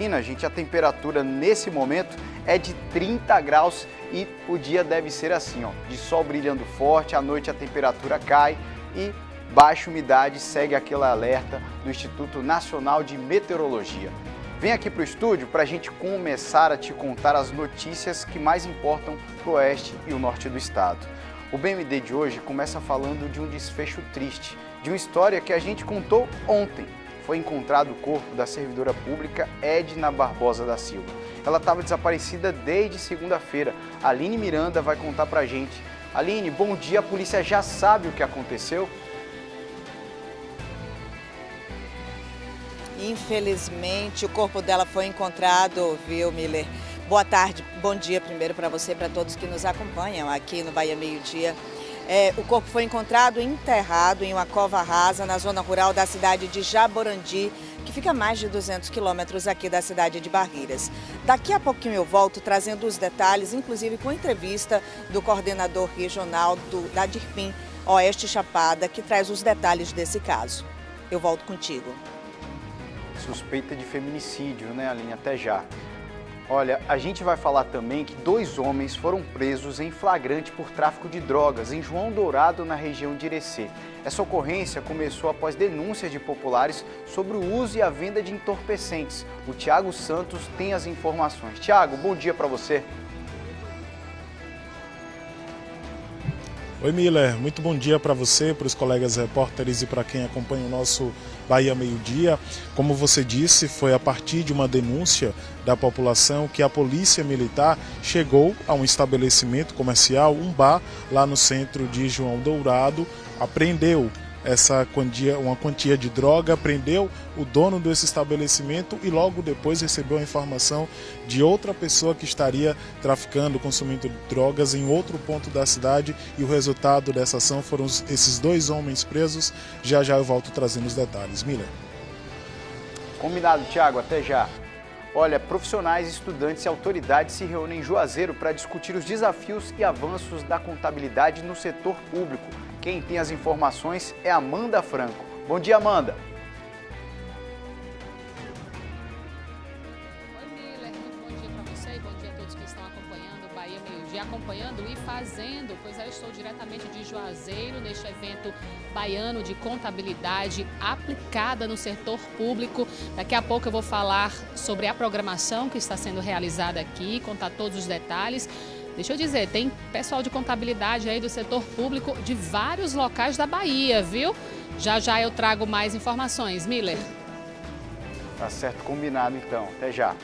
Gente, a temperatura nesse momento é de 30 graus e o dia deve ser assim, ó, de sol brilhando forte, à noite a temperatura cai e baixa umidade, segue aquele alerta do Instituto Nacional de Meteorologia. Vem aqui para o estúdio para a gente começar a te contar as notícias que mais importam para o oeste e o norte do estado. O BMD de hoje começa falando de um desfecho triste, de uma história que a gente contou ontem. Foi encontrado o corpo da servidora pública Edna Barbosa da Silva. Ela estava desaparecida desde segunda-feira. A Aline Miranda vai contar pra gente. Aline, bom dia. A polícia já sabe o que aconteceu? Infelizmente, o corpo dela foi encontrado, viu, Miller? Boa tarde, bom dia primeiro para você e para todos que nos acompanham aqui no Bahia Meio Dia. O corpo foi encontrado enterrado em uma cova rasa na zona rural da cidade de Jaborandi, que fica a mais de 200 quilômetros aqui da cidade de Barreiras. Daqui a pouquinho eu volto trazendo os detalhes, inclusive com entrevista do coordenador regional da DIRPIM Oeste Chapada, que traz os detalhes desse caso. Eu volto contigo. Suspeita de feminicídio, né, Aline? Até já. Olha, a gente vai falar também que 2 homens foram presos em flagrante por tráfico de drogas em João Dourado, na região de Irecê. Essa ocorrência começou após denúncias de populares sobre o uso e a venda de entorpecentes. O Thiago Santos tem as informações. Thiago, bom dia para você. Oi, Miller, muito bom dia para você, para os colegas repórteres e para quem acompanha o nosso Bahia Meio Dia. Como você disse, foi a partir de uma denúncia da população que a polícia militar chegou a um estabelecimento comercial, um bar, lá no centro de João Dourado, apreendeu uma quantia de droga, prendeu o dono desse estabelecimento e logo depois recebeu a informação de outra pessoa que estaria traficando, consumindo drogas em outro ponto da cidade, e o resultado dessa ação foram esses 2 homens presos. Já eu volto trazendo os detalhes. Miller. Combinado, Thiago, até já. Olha, profissionais, estudantes e autoridades se reúnem em Juazeiro para discutir os desafios e avanços da contabilidade no setor público. Quem tem as informações é Amanda Franco. Bom dia, Amanda. Oi, Miller. Muito bom dia para você e bom dia a todos que estão acompanhando o Bahia Meio Dia, acompanhando e fazendo, pois eu estou diretamente de Juazeiro, neste evento baiano de contabilidade aplicada no setor público. Daqui a pouco eu vou falar sobre a programação que está sendo realizada aqui, contar todos os detalhes. Deixa eu dizer, tem pessoal de contabilidade aí do setor público de vários locais da Bahia, viu? Já eu trago mais informações. Miller. Tá certo, combinado então. Até já.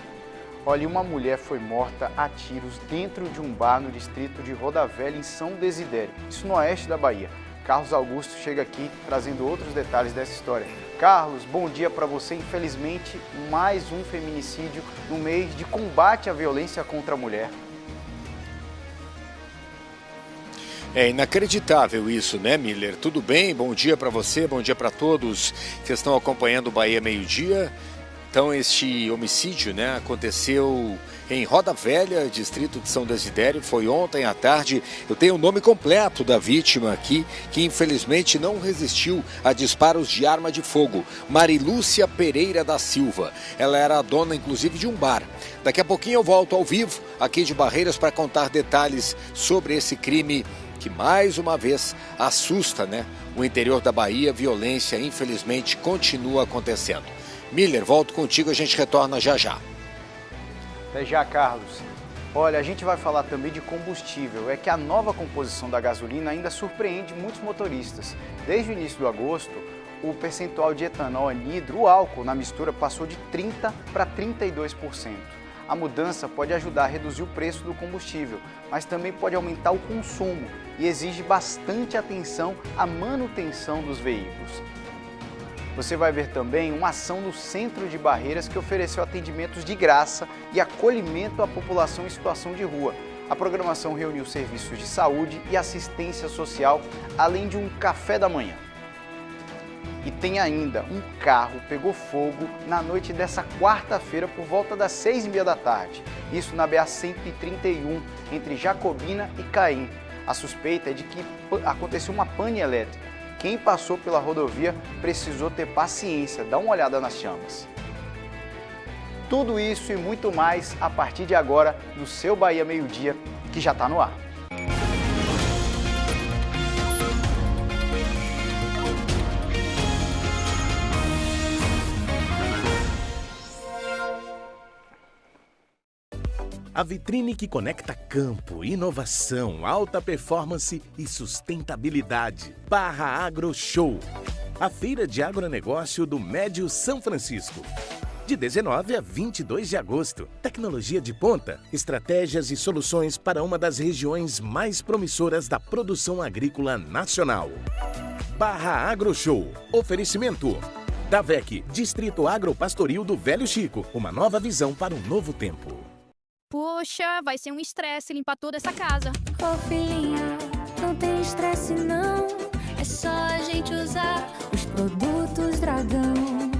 Olha, uma mulher foi morta a tiros dentro de um bar no distrito de Roda Velha, em São Desidério. Isso no oeste da Bahia. Carlos Augusto chega aqui trazendo outros detalhes dessa história. Carlos, bom dia para você. Infelizmente, mais um feminicídio no mês de combate à violência contra a mulher. É inacreditável isso, né, Miller? Tudo bem? Bom dia para você, bom dia para todos que estão acompanhando o Bahia Meio Dia. Então, este homicídio, né, aconteceu em Roda Velha, distrito de São Desidério, foi ontem à tarde. Eu tenho o nome completo da vítima aqui, que infelizmente não resistiu a disparos de arma de fogo. Marilúcia Pereira da Silva. Ela era a dona, inclusive, de um bar. Daqui a pouquinho eu volto ao vivo, aqui de Barreiras, para contar detalhes sobre esse crime que mais uma vez assusta, né, o interior da Bahia. Violência, infelizmente, continua acontecendo. Miller, volto contigo, a gente retorna já. Até já, Carlos. Olha, a gente vai falar também de combustível. É que a nova composição da gasolina ainda surpreende muitos motoristas. Desde o início do agosto, o percentual de etanol anidro, o álcool na mistura, passou de 30% para 32%. A mudança pode ajudar a reduzir o preço do combustível, mas também pode aumentar o consumo e exige bastante atenção à manutenção dos veículos. Você vai ver também uma ação no centro de Barreiras que ofereceu atendimentos de graça e acolhimento à população em situação de rua. A programação reuniu serviços de saúde e assistência social, além de um café da manhã. E tem ainda um carro pegou fogo na noite dessa quarta-feira por volta das 6h30 da tarde. Isso na BA-131, entre Jacobina e Caim. A suspeita é de que aconteceu uma pane elétrica. Quem passou pela rodovia precisou ter paciência. Dá uma olhada nas chamas. Tudo isso e muito mais a partir de agora no seu Bahia Meio Dia, que já está no ar. A vitrine que conecta campo, inovação, alta performance e sustentabilidade. Barra Agro Show. A feira de agronegócio do Médio São Francisco. De 19 a 22 de agosto. Tecnologia de ponta, estratégias e soluções para uma das regiões mais promissoras da produção agrícola nacional. Barra Agro Show. Oferecimento. Davec, Distrito Agropastoril do Velho Chico. Uma nova visão para um novo tempo. Poxa, vai ser um estresse limpar toda essa casa. Ô filhinha, não tem estresse não. É só a gente usar os produtos Dragão.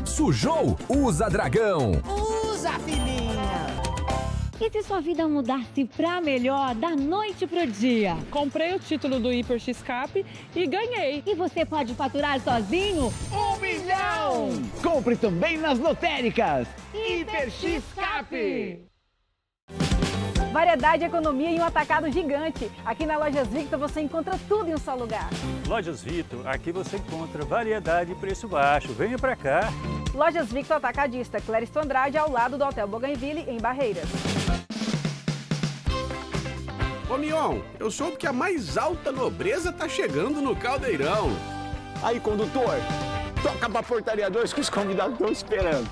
Sujou? Usa Dragão. Usa, filhinha. E se sua vida mudasse pra melhor da noite pro dia? Comprei o título do Hiper X-Cap e ganhei. E você pode faturar sozinho 1 milhão! Compre também nas lotéricas. Hiper X-Cap. Variedade e economia em um atacado gigante. Aqui na Lojas Victor você encontra tudo em um só lugar. Lojas Victor, aqui você encontra variedade e preço baixo. Venha pra cá. Lojas Victor Atacadista, Clériston Andrade, ao lado do Hotel Bougainville, em Barreiras. Ô Mion, eu soube que a mais alta nobreza tá chegando no Caldeirão. Aí, condutor, toca pra Portaria 2 que os convidados estão esperando.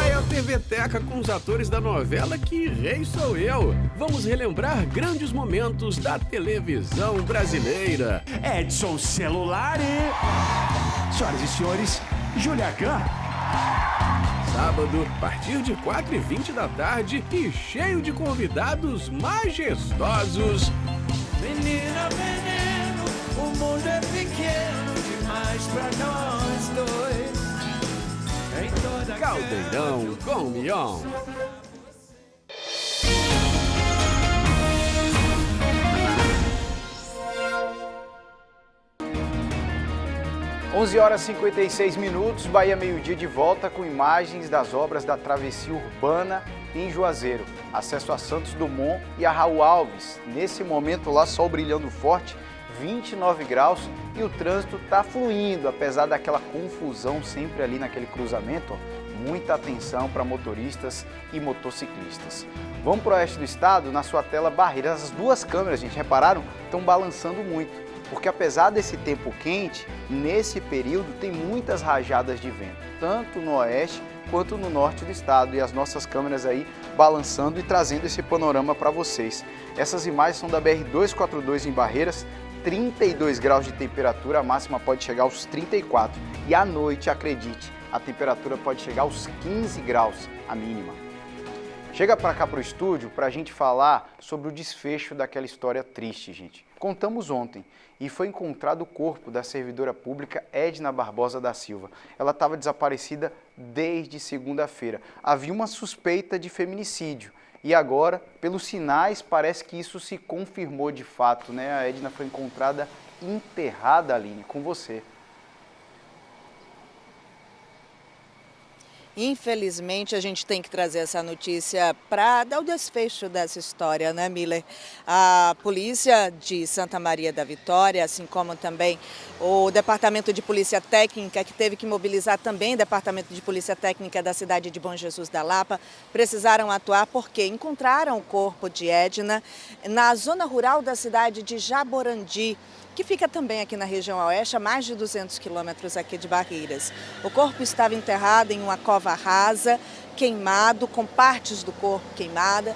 É a TV Teca com os atores da novela Que Rei Sou Eu. Vamos relembrar grandes momentos da televisão brasileira. Edson Celulari. Senhoras e senhores, Júlia Kahn. Sábado, a partir de 4h20 da tarde e cheio de convidados majestosos. Menina, menino, o mundo é pequeno demais pra nós dois. Caldeirão com Mion. (11h56), Bahia Meio Dia de volta com imagens das obras da travessia urbana em Juazeiro. Acesso a Santos Dumont e a Raul Alves. Nesse momento lá, sol brilhando forte, 29 graus e o trânsito está fluindo, apesar daquela confusão sempre ali naquele cruzamento. Muita atenção para motoristas e motociclistas. Vamos para o oeste do estado, na sua tela Barreiras. As duas câmeras, gente, repararam? Estão balançando muito, porque apesar desse tempo quente, nesse período tem muitas rajadas de vento, tanto no oeste quanto no norte do estado, e as nossas câmeras aí balançando e trazendo esse panorama para vocês. Essas imagens são da BR-242 em Barreiras, 32 graus de temperatura, a máxima pode chegar aos 34. E à noite, acredite, a temperatura pode chegar aos 15 graus, a mínima. Chega para cá para o estúdio para a gente falar sobre o desfecho daquela história triste, gente. Contamos ontem e foi encontrado o corpo da servidora pública Edna Barbosa da Silva. Ela estava desaparecida desde segunda-feira. Havia uma suspeita de feminicídio. E agora, pelos sinais, parece que isso se confirmou de fato, né? A Edna foi encontrada enterrada, Aline, com você. Infelizmente, a gente tem que trazer essa notícia para dar o desfecho dessa história, né, Miller? A polícia de Santa Maria da Vitória, assim como também o Departamento de Polícia Técnica, que teve que mobilizar também o Departamento de Polícia Técnica da cidade de Bom Jesus da Lapa, precisaram atuar porque encontraram o corpo de Edna na zona rural da cidade de Jaborandi, que fica também aqui na região oeste, a mais de 200 quilômetros aqui de Barreiras. O corpo estava enterrado em uma cova rasa, queimado, com partes do corpo queimada,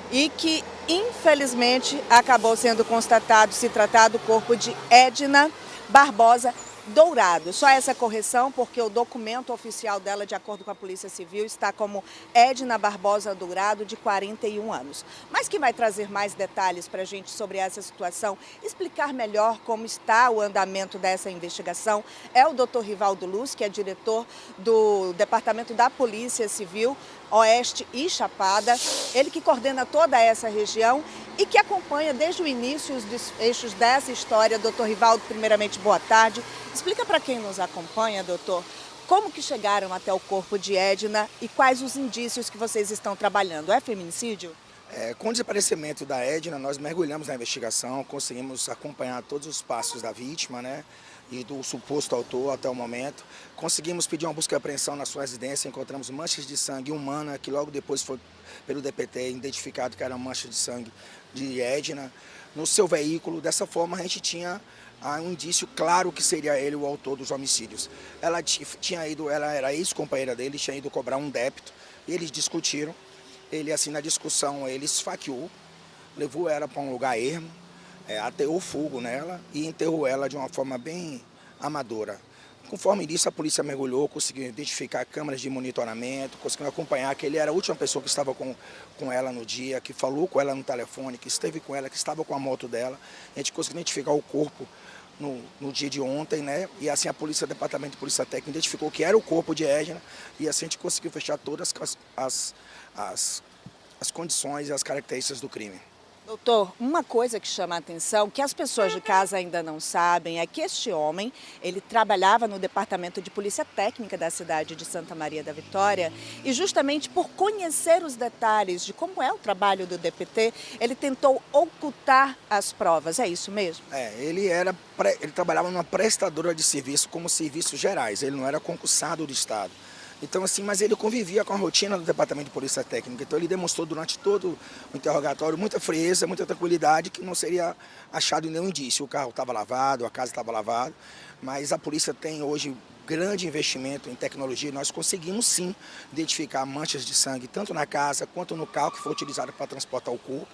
e que, infelizmente, acabou sendo constatado, se tratar do corpo de Edna Barbosa Dourado. Só essa correção, porque o documento oficial dela, de acordo com a Polícia Civil, está como Edna Barbosa Dourado, de 41 anos. Mas quem vai trazer mais detalhes para a gente sobre essa situação, explicar melhor como está o andamento dessa investigação, é o Dr. Rivaldo Luz, que é diretor do Departamento da Polícia Civil, Oeste e Chapada, ele que coordena toda essa região e que acompanha desde o início os desfechos dessa história. Doutor Rivaldo, primeiramente, boa tarde. Explica para quem nos acompanha, doutor, Como que chegaram até o corpo de Edna e quais os indícios que vocês estão trabalhando? É feminicídio? Com o desaparecimento da Edna, nós mergulhamos na investigação, conseguimos acompanhar todos os passos da vítima, né, e do suposto autor até o momento. Conseguimos pedir uma busca e apreensão na sua residência, encontramos manchas de sangue humana, que logo depois foi pelo DPT identificado que era mancha de sangue de Edna, no seu veículo. Dessa forma a gente tinha um indício claro que seria ele o autor dos homicídios. Ela era ex-companheira dele, tinha ido cobrar um débito, e eles discutiram. Ele, assim, na discussão, ele esfaqueou, levou ela para um lugar ermo, ateou fogo nela e enterrou ela de uma forma bem amadora. Conforme isso, a polícia mergulhou, conseguiu identificar câmeras de monitoramento, conseguiu acompanhar que ele era a última pessoa que estava com ela no dia, que falou com ela no telefone, que esteve com ela, que estava com a moto dela. A gente conseguiu identificar o corpo no dia de ontem, né? E assim o Departamento de Polícia Técnica identificou que era o corpo de Edna e assim a gente conseguiu fechar todas as condições e as características do crime. Doutor, uma coisa que chama a atenção, que as pessoas de casa ainda não sabem, é que este homem, ele trabalhava no Departamento de Polícia Técnica da cidade de Santa Maria da Vitória e justamente por conhecer os detalhes de como é o trabalho do DPT, ele tentou ocultar as provas, é isso mesmo? Ele trabalhava numa prestadora de serviço como serviços gerais, ele não era concursado do Estado. Então, assim, mas ele convivia com a rotina do Departamento de Polícia Técnica. Então, ele demonstrou durante todo o interrogatório muita frieza, muita tranquilidade, que não seria achado nenhum indício. O carro estava lavado, a casa estava lavada, mas a polícia tem hoje grande investimento em tecnologia. Nós conseguimos, sim, identificar manchas de sangue, tanto na casa quanto no carro que foi utilizado para transportar o corpo.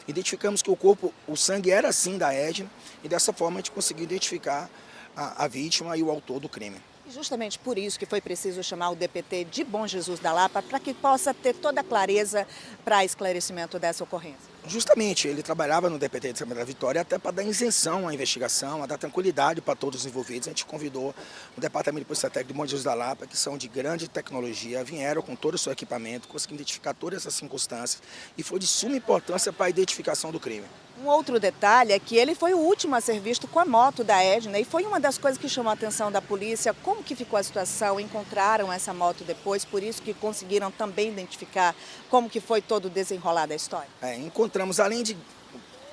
Identificamos que o sangue era, sim, da Edna, e dessa forma a gente conseguiu identificar a vítima e o autor do crime. Justamente por isso que foi preciso chamar o DPT de Bom Jesus da Lapa, para que possa ter toda a clareza para esclarecimento dessa ocorrência. Justamente, ele trabalhava no DPT de Santa Maria da Vitória até para dar isenção à investigação, a dar tranquilidade para todos os envolvidos. A gente convidou o Departamento de Polícia Técnica de Bom Jesus da Lapa, que são de grande tecnologia, vieram com todo o seu equipamento, conseguiram identificar todas essas circunstâncias e foi de suma importância para a identificação do crime. Um outro detalhe é que ele foi o último a ser visto com a moto da Edna e foi uma das coisas que chamou a atenção da polícia. Como que ficou a situação? Encontraram essa moto depois, por isso que conseguiram também identificar como que foi todo o desenrolar da história? Encontramos, além de...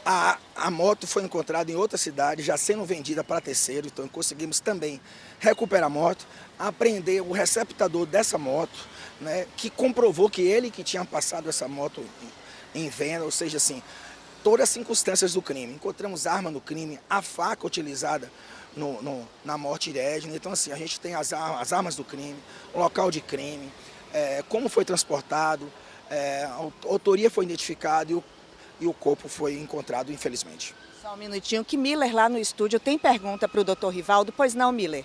A moto foi encontrada em outra cidade, já sendo vendida para terceiro, então conseguimos também recuperar a moto, apreender o receptador dessa moto, né, que comprovou que ele que tinha passado essa moto em venda, ou seja, assim, todas as circunstâncias do crime. Encontramos arma no crime, a faca utilizada na morte de Edna. Então, assim, a gente tem as armas do crime, o local de crime, como foi transportado, a autoria foi identificada e o corpo foi encontrado, infelizmente. Só um minutinho, que Miller lá no estúdio tem pergunta para o doutor Rivaldo. Pois não, Miller?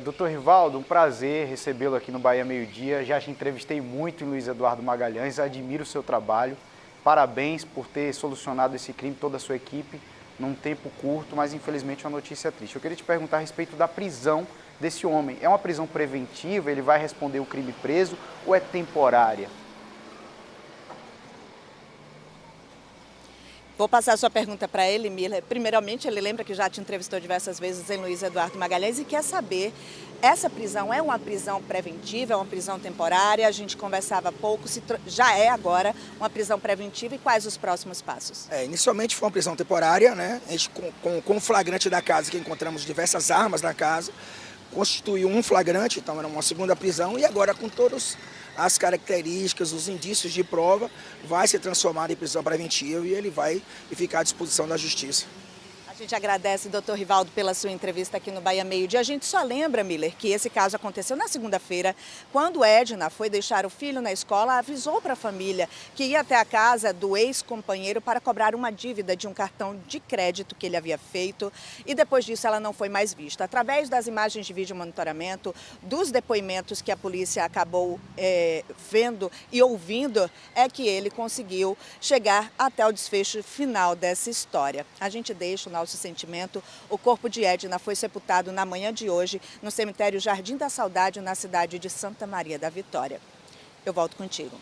Doutor Rivaldo, um prazer recebê-lo aqui no Bahia Meio Dia. Já te entrevistei muito em Luiz Eduardo Magalhães, admiro o seu trabalho. Parabéns por ter solucionado esse crime, toda a sua equipe, num tempo curto, mas infelizmente é uma notícia triste. Eu queria te perguntar a respeito da prisão desse homem. É uma prisão preventiva? Ele vai responder o crime preso ou é temporária? Vou passar a sua pergunta para ele, Miller. Primeiramente, ele lembra que já te entrevistou diversas vezes em Luiz Eduardo Magalhães e quer saber, essa prisão é uma prisão preventiva, é uma prisão temporária? A gente conversava há pouco, já é agora uma prisão preventiva e quais os próximos passos? Inicialmente foi uma prisão temporária, né? A gente, com o flagrante da casa, que encontramos diversas armas na casa, constituiu um flagrante, então era uma segunda prisão, e agora com todas as características, os indícios de prova, vai se transformar em prisão preventiva e ele vai ficar à disposição da justiça. A gente agradece, doutor Rivaldo, pela sua entrevista aqui no Bahia Meio Dia. A gente só lembra, Miller, que esse caso aconteceu na segunda-feira, quando Edna foi deixar o filho na escola, avisou para a família que ia até a casa do ex-companheiro para cobrar uma dívida de um cartão de crédito que ele havia feito e depois disso ela não foi mais vista. Através das imagens de vídeo monitoramento, dos depoimentos que a polícia acabou vendo e ouvindo, é que ele conseguiu chegar até o desfecho final dessa história. A gente deixa o nosso sentimento. O corpo de Edna foi sepultado na manhã de hoje no cemitério Jardim da Saudade, na cidade de Santa Maria da Vitória. Eu volto contigo.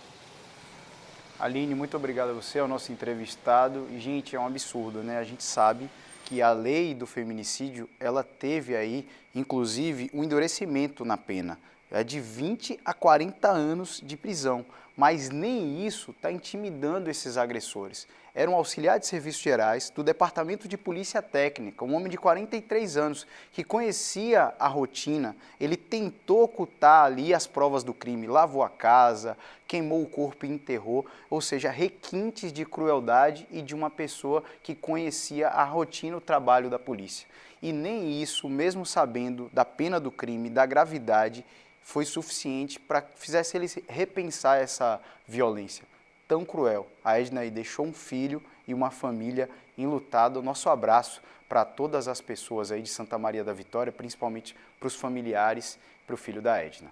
Aline, muito obrigado a você, ao nosso entrevistado. E, gente, é um absurdo, né? A gente sabe que a lei do feminicídio, ela teve aí, inclusive, um endurecimento na pena. É de 20 a 40 anos de prisão, mas nem isso está intimidando esses agressores. Era um auxiliar de serviços gerais do Departamento de Polícia Técnica, um homem de 43 anos, que conhecia a rotina. Ele tentou ocultar ali as provas do crime, lavou a casa, queimou o corpo e enterrou, ou seja, requintes de crueldade e de uma pessoa que conhecia a rotina, o trabalho da polícia. E nem isso, mesmo sabendo da pena do crime, da gravidade, foi suficiente para que fizesse ele repensar essa violência tão cruel. A Edna aí deixou um filho e uma família enlutada. O nosso abraço para todas as pessoas aí de Santa Maria da Vitória, principalmente para os familiares, para o filho da Edna.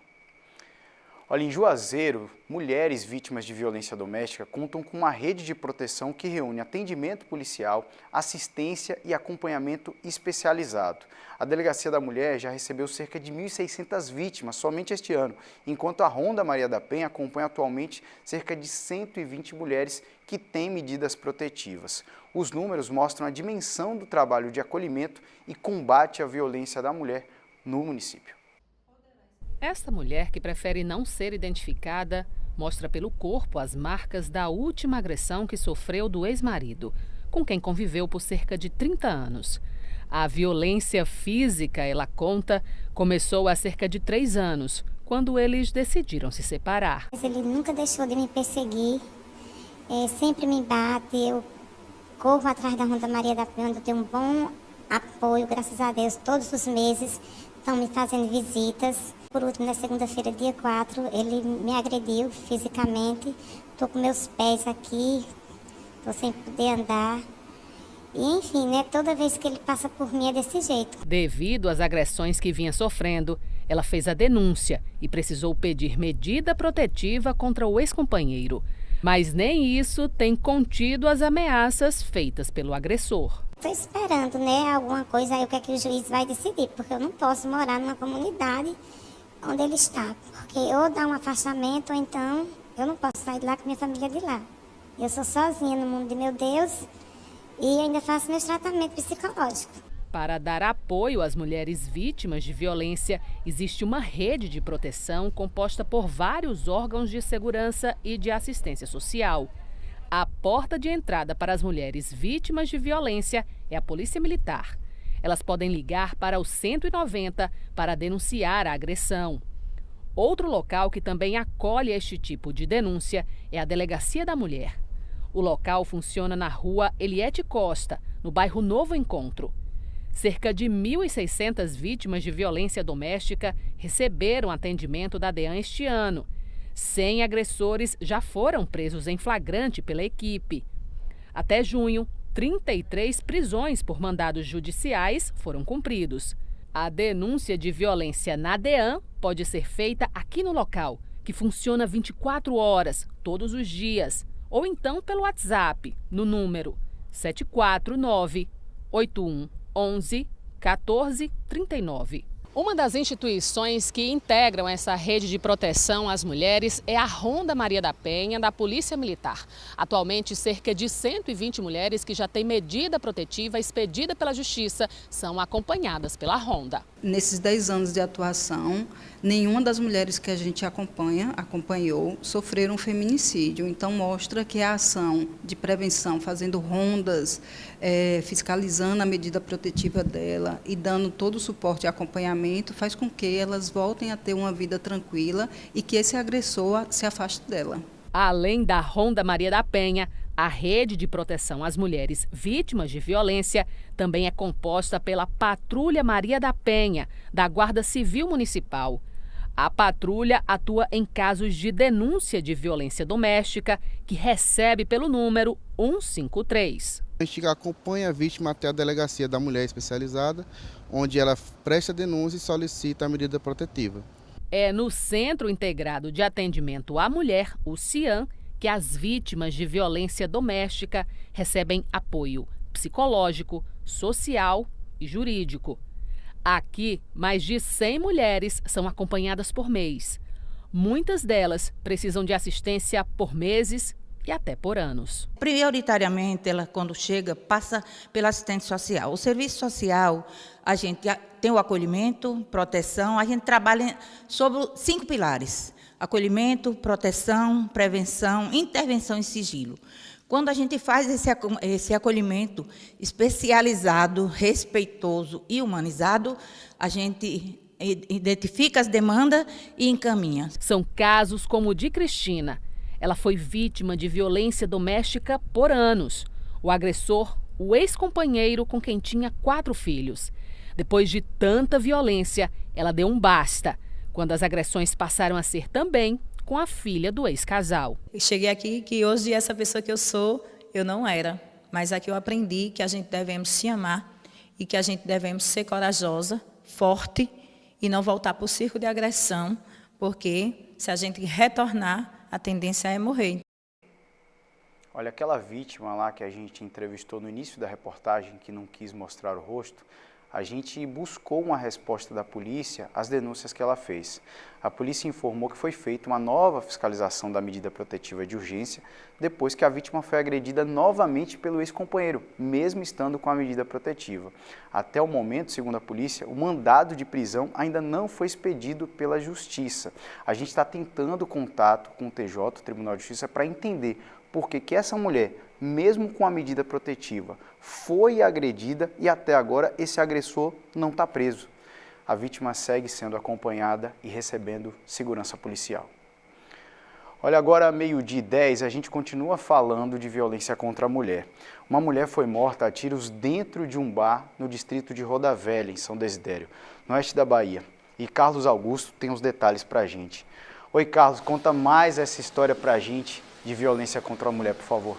Olha, em Juazeiro, mulheres vítimas de violência doméstica contam com uma rede de proteção que reúne atendimento policial, assistência e acompanhamento especializado. A Delegacia da Mulher já recebeu cerca de 1.600 vítimas somente este ano, enquanto a Ronda Maria da Penha acompanha atualmente cerca de 120 mulheres que têm medidas protetivas. Os números mostram a dimensão do trabalho de acolhimento e combate à violência da mulher no município. Esta mulher, que prefere não ser identificada, mostra pelo corpo as marcas da última agressão que sofreu do ex-marido, com quem conviveu por cerca de 30 anos. A violência física, ela conta, começou há cerca de 3 anos, quando eles decidiram se separar. Ele nunca deixou de me perseguir, sempre me bate, eu corro atrás da Ronda Maria da Penha, eu tenho um bom apoio, graças a Deus, todos os meses estão me fazendo visitas. Por último, na segunda-feira, dia 4, ele me agrediu fisicamente. Estou com meus pés aqui, estou sem poder andar. E, enfim, né, toda vez que ele passa por mim é desse jeito. Devido às agressões que vinha sofrendo, ela fez a denúncia e precisou pedir medida protetiva contra o ex-companheiro. Mas nem isso tem contido as ameaças feitas pelo agressor. Estou esperando, né, alguma coisa aí, o que é que o juiz vai decidir, porque eu não posso morar numa comunidade onde ele está, porque ou dá um afastamento, ou então eu não posso sair de lá com minha família de lá. Eu sou sozinha no mundo de meu Deus e ainda faço meus tratamentos psicológicos. Para dar apoio às mulheres vítimas de violência, existe uma rede de proteção composta por vários órgãos de segurança e de assistência social. A porta de entrada para as mulheres vítimas de violência é a Polícia Militar. Elas podem ligar para o 190 para denunciar a agressão. Outro local que também acolhe este tipo de denúncia é a Delegacia da Mulher. O local funciona na rua Eliete Costa, no bairro Novo Encontro. Cerca de 1.600 vítimas de violência doméstica receberam atendimento da DEAN este ano. 100 agressores já foram presos em flagrante pela equipe. Até junho, 33 prisões por mandados judiciais foram cumpridos. A denúncia de violência na DEAN pode ser feita aqui no local, que funciona 24 horas, todos os dias, ou então pelo WhatsApp, no número 749-8111-1439. Uma das instituições que integram essa rede de proteção às mulheres é a Ronda Maria da Penha, da Polícia Militar. Atualmente, cerca de 120 mulheres que já têm medida protetiva expedida pela Justiça são acompanhadas pela Ronda. Nesses 10 anos de atuação, nenhuma das mulheres que a gente acompanhou, sofreram feminicídio. Então, mostra que a ação de prevenção, fazendo rondas, fiscalizando a medida protetiva dela e dando todo o suporte e acompanhamento, faz com que elas voltem a ter uma vida tranquila e que esse agressor se afaste dela. Além da Ronda Maria da Penha, a rede de proteção às mulheres vítimas de violência também é composta pela Patrulha Maria da Penha, da Guarda Civil Municipal. A patrulha atua em casos de denúncia de violência doméstica, que recebe pelo número 153. A gente acompanha a vítima até a Delegacia da Mulher Especializada, onde ela presta denúncia e solicita a medida protetiva. É no Centro Integrado de Atendimento à Mulher, o CIAM, que as vítimas de violência doméstica recebem apoio psicológico, social e jurídico. Aqui, mais de 100 mulheres são acompanhadas por mês. Muitas delas precisam de assistência por meses e até por anos. Prioritariamente, ela quando chega, passa pela assistente social. O serviço social, a gente tem o acolhimento, proteção, a gente trabalha sobre 5 pilares: acolhimento, proteção, prevenção, intervenção e sigilo. Quando a gente faz esse acolhimento especializado, respeitoso e humanizado, a gente identifica as demandas e encaminha. São casos como o de Cristina. Ela foi vítima de violência doméstica por anos. O agressor, o ex-companheiro com quem tinha 4 filhos. Depois de tanta violência, ela deu um basta, quando as agressões passaram a ser também com a filha do ex-casal. Eu cheguei aqui que hoje essa pessoa que eu sou, eu não era. Mas aqui eu aprendi que a gente devemos se amar e que a gente devemos ser corajosa, forte e não voltar para o circo de agressão, porque se a gente retornar, a tendência é morrer. Olha, aquela vítima lá que a gente entrevistou no início da reportagem, que não quis mostrar o rosto, a gente buscou uma resposta da polícia às denúncias que ela fez. A polícia informou que foi feita uma nova fiscalização da medida protetiva de urgência depois que a vítima foi agredida novamente pelo ex-companheiro, mesmo estando com a medida protetiva. Até o momento, segundo a polícia, o mandado de prisão ainda não foi expedido pela Justiça. A gente está tentando contato com o TJ, o Tribunal de Justiça, para entender por que essa mulher, mesmo com a medida protetiva, foi agredida e até agora esse agressor não está preso. A vítima segue sendo acompanhada e recebendo segurança policial. Olha, agora 12h10, a gente continua falando de violência contra a mulher. Uma mulher foi morta a tiros dentro de um bar no distrito de Roda Velha, em São Desidério, no oeste da Bahia. E Carlos Augusto tem os detalhes para a gente. Oi, Carlos, conta mais essa história para a gente de violência contra a mulher, por favor.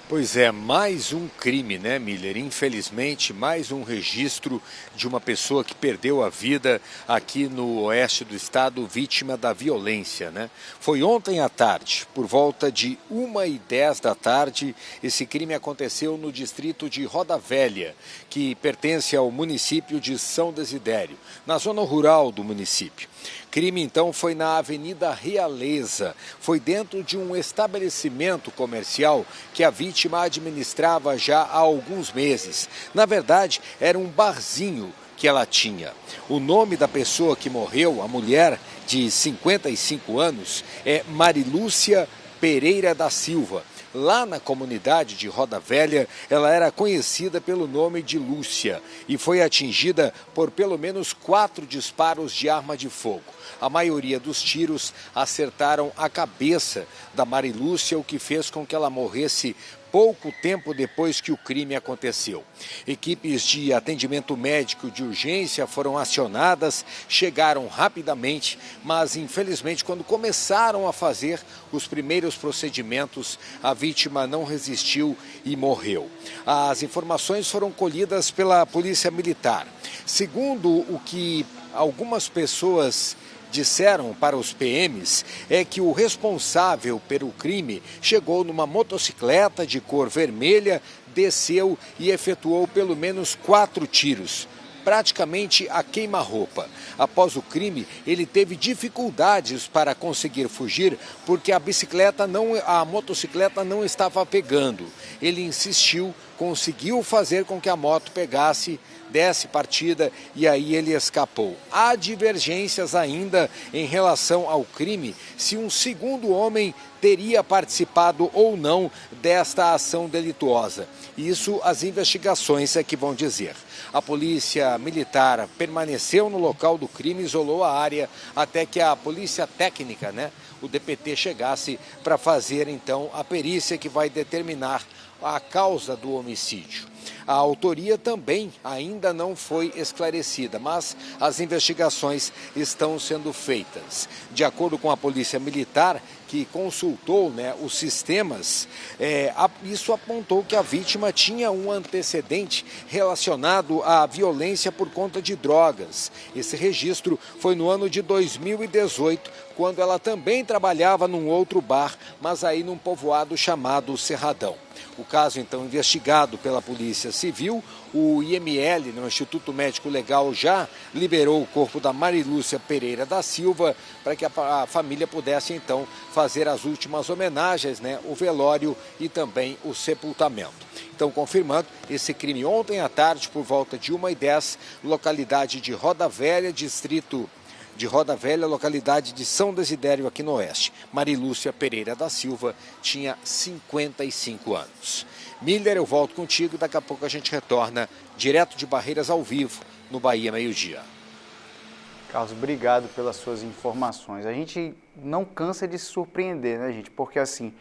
Pois é, mais um crime, né, Miller? Infelizmente, mais um registro de uma pessoa que perdeu a vida aqui no oeste do estado, vítima da violência, né? Foi ontem à tarde, por volta de 1h10 da tarde, esse crime aconteceu no distrito de Roda Velha, que pertence ao município de São Desidério, na zona rural do município. Crime, então, foi na Avenida Realeza. Foi dentro de um estabelecimento comercial que a vítima administrava já há alguns meses. Na verdade, era um barzinho que ela tinha. O nome da pessoa que morreu, a mulher de 55 anos, é Marilúcia Pereira da Silva. Lá na comunidade de Roda Velha, ela era conhecida pelo nome de Lúcia e foi atingida por pelo menos 4 disparos de arma de fogo. A maioria dos tiros acertaram a cabeça da Marilúcia, o que fez com que ela morresse pouco tempo depois que o crime aconteceu. Equipes de atendimento médico de urgência foram acionadas, chegaram rapidamente, mas infelizmente quando começaram a fazer os primeiros procedimentos, a vítima não resistiu e morreu. As informações foram colhidas pela Polícia Militar. Segundo o que algumas pessoas disseram para os PMs, é que o responsável pelo crime chegou numa motocicleta de cor vermelha, desceu e efetuou pelo menos 4 tiros, praticamente a queima-roupa. Após o crime, ele teve dificuldades para conseguir fugir porque a motocicleta não estava pegando. Ele insistiu, conseguiu fazer com que a moto pegasse, desse partida e aí ele escapou. Há divergências ainda em relação ao crime, se um segundo homem teria participado ou não desta ação delituosa. Isso as investigações é que vão dizer. A polícia militar permaneceu no local do crime, isolou a área até que a polícia técnica, o DPT, chegasse para fazer então a perícia que vai determinar a causa do homicídio. A autoria também ainda não foi esclarecida, mas as investigações estão sendo feitas. De acordo com a Polícia Militar, que consultou os sistemas, isso apontou que a vítima tinha um antecedente relacionado à violência por conta de drogas. Esse registro foi no ano de 2018, quando ela também trabalhava num outro bar, mas aí num povoado chamado Cerradão. O caso, então, investigado pela Polícia Civil, o IML, no Instituto Médico Legal, já liberou o corpo da Marilúcia Pereira da Silva para que a família pudesse, então, fazer as últimas homenagens, né, o velório e também o sepultamento. Então, confirmando esse crime ontem à tarde, por volta de 1h10, localidade de Roda Velha, distrito de Roda Velha, localidade de São Desidério, aqui no Oeste. Marilúcia Pereira da Silva tinha 55 anos. Miller, eu volto contigo, daqui a pouco a gente retorna direto de Barreiras ao vivo, no Bahia Meio Dia. Carlos, obrigado pelas suas informações. A gente não cansa de se surpreender, né, gente? Porque assim,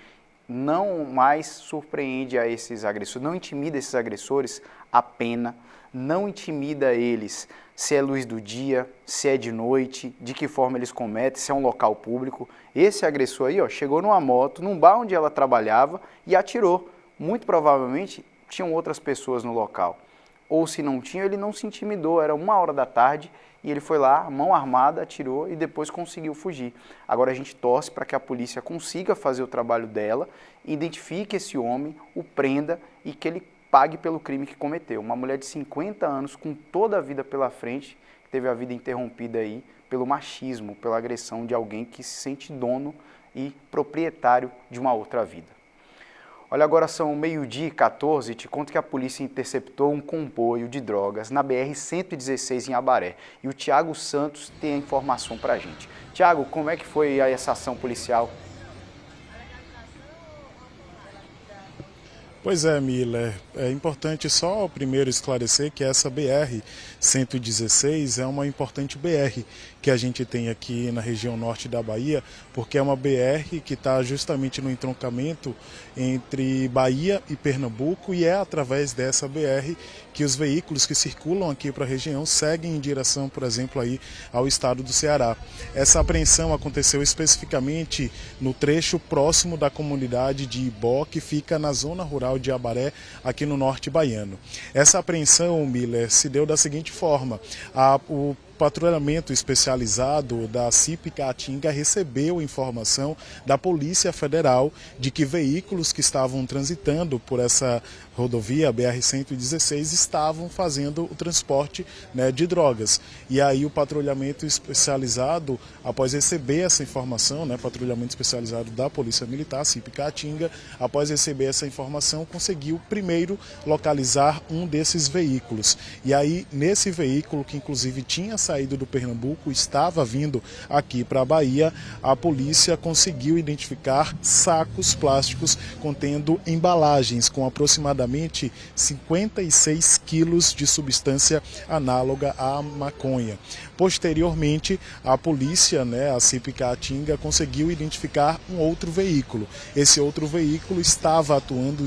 não mais surpreende a esses agressores, não intimida esses agressores a pena, não intimida eles se é luz do dia, se é de noite, de que forma eles cometem, se é um local público. Esse agressor aí, ó, chegou numa moto, num bar onde ela trabalhava e atirou. Muito provavelmente tinham outras pessoas no local. Ou se não tinha, ele não se intimidou, era 1h da tarde e ele foi lá, mão armada, atirou e depois conseguiu fugir. Agora a gente torce para que a polícia consiga fazer o trabalho dela, identifique esse homem, o prenda e que ele pague pelo crime que cometeu. Uma mulher de 50 anos, com toda a vida pela frente, teve a vida interrompida aí pelo machismo, pela agressão de alguém que se sente dono e proprietário de uma outra vida. Olha, agora são 12h14, te conto que a polícia interceptou um comboio de drogas na BR-116 em Abaré. E o Tiago Santos tem a informação para a gente. Tiago, como é que foi essa ação policial? Pois é, Miller, é importante só primeiro esclarecer que essa BR-116 é uma importante BR que a gente tem aqui na região norte da Bahia, porque é uma BR que está justamente no entroncamento entre Bahia e Pernambuco e é através dessa BR que os veículos que circulam aqui para a região seguem em direção, por exemplo, aí ao estado do Ceará. Essa apreensão aconteceu especificamente no trecho próximo da comunidade de Ibó, que fica na zona rural de Abaré, aqui no norte baiano. Essa apreensão, Miller, se deu da seguinte forma: o patrulhamento especializado da CIP Caatinga recebeu informação da Polícia Federal de que veículos que estavam transitando por essa rodovia BR-116 estavam fazendo o transporte, né, de drogas. E aí o patrulhamento especializado, após receber essa informação, né, patrulhamento especializado da Polícia Militar, CIP Caatinga, após receber essa informação, conseguiu primeiro localizar um desses veículos. E aí, nesse veículo, que inclusive tinha saído do Pernambuco, estava vindo aqui para a Bahia, a polícia conseguiu identificar sacos plásticos contendo embalagens com aproximadamente 56 quilos de substância análoga à maconha. Posteriormente, a polícia, a CIP Caatinga, conseguiu identificar um outro veículo. Esse outro veículo estava atuando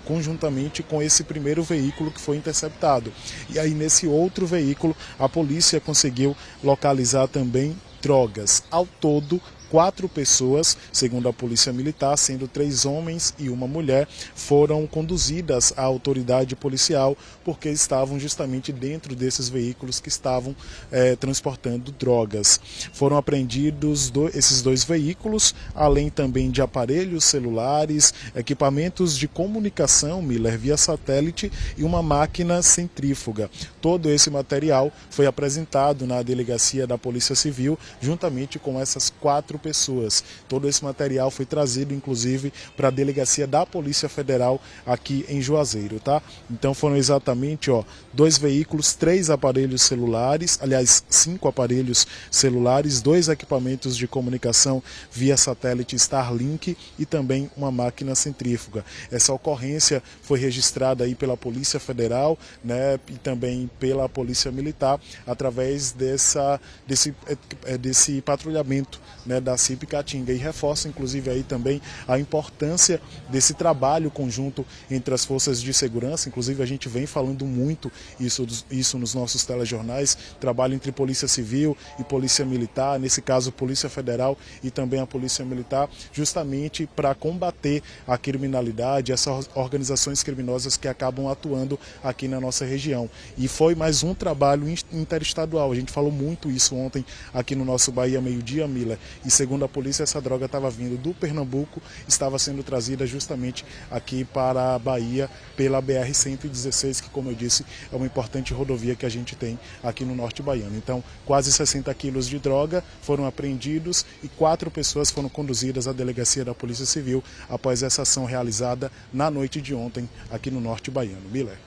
conjuntamente com esse primeiro veículo que foi interceptado. E aí, nesse outro veículo, a polícia conseguiu localizar também drogas. Ao todo, 4 pessoas, segundo a Polícia Militar, sendo 3 homens e uma mulher, foram conduzidas à autoridade policial porque estavam justamente dentro desses veículos que estavam transportando drogas. Foram apreendidos esses 2 veículos, além também de aparelhos celulares, equipamentos de comunicação, Miller, via satélite e uma máquina centrífuga. Todo esse material foi apresentado na delegacia da Polícia Civil, juntamente com essas 4 pessoas. Todo esse material foi trazido, inclusive, para a delegacia da Polícia Federal aqui em Juazeiro, tá? Então foram exatamente, 2 veículos, 3 aparelhos celulares, aliás, 5 aparelhos celulares, 2 equipamentos de comunicação via satélite Starlink e também uma máquina centrífuga. Essa ocorrência foi registrada aí pela Polícia Federal, e também pela Polícia Militar, através desse patrulhamento, da CIP Caatinga, e reforça inclusive aí também a importância desse trabalho conjunto entre as forças de segurança. Inclusive a gente vem falando muito isso nos nossos telejornais, trabalho entre Polícia Civil e Polícia Militar, nesse caso Polícia Federal e também a Polícia Militar, justamente para combater a criminalidade, essas organizações criminosas que acabam atuando aqui na nossa região. E foi mais um trabalho interestadual, a gente falou muito isso ontem aqui no nosso Bahia Meio Dia, Miller, e segundo a polícia, essa droga estava vindo do Pernambuco, estava sendo trazida justamente aqui para a Bahia pela BR-116, que, como eu disse, é uma importante rodovia que a gente tem aqui no norte baiano. Então, quase 60 quilos de droga foram apreendidos e 4 pessoas foram conduzidas à delegacia da Polícia Civil após essa ação realizada na noite de ontem aqui no norte baiano. Miller.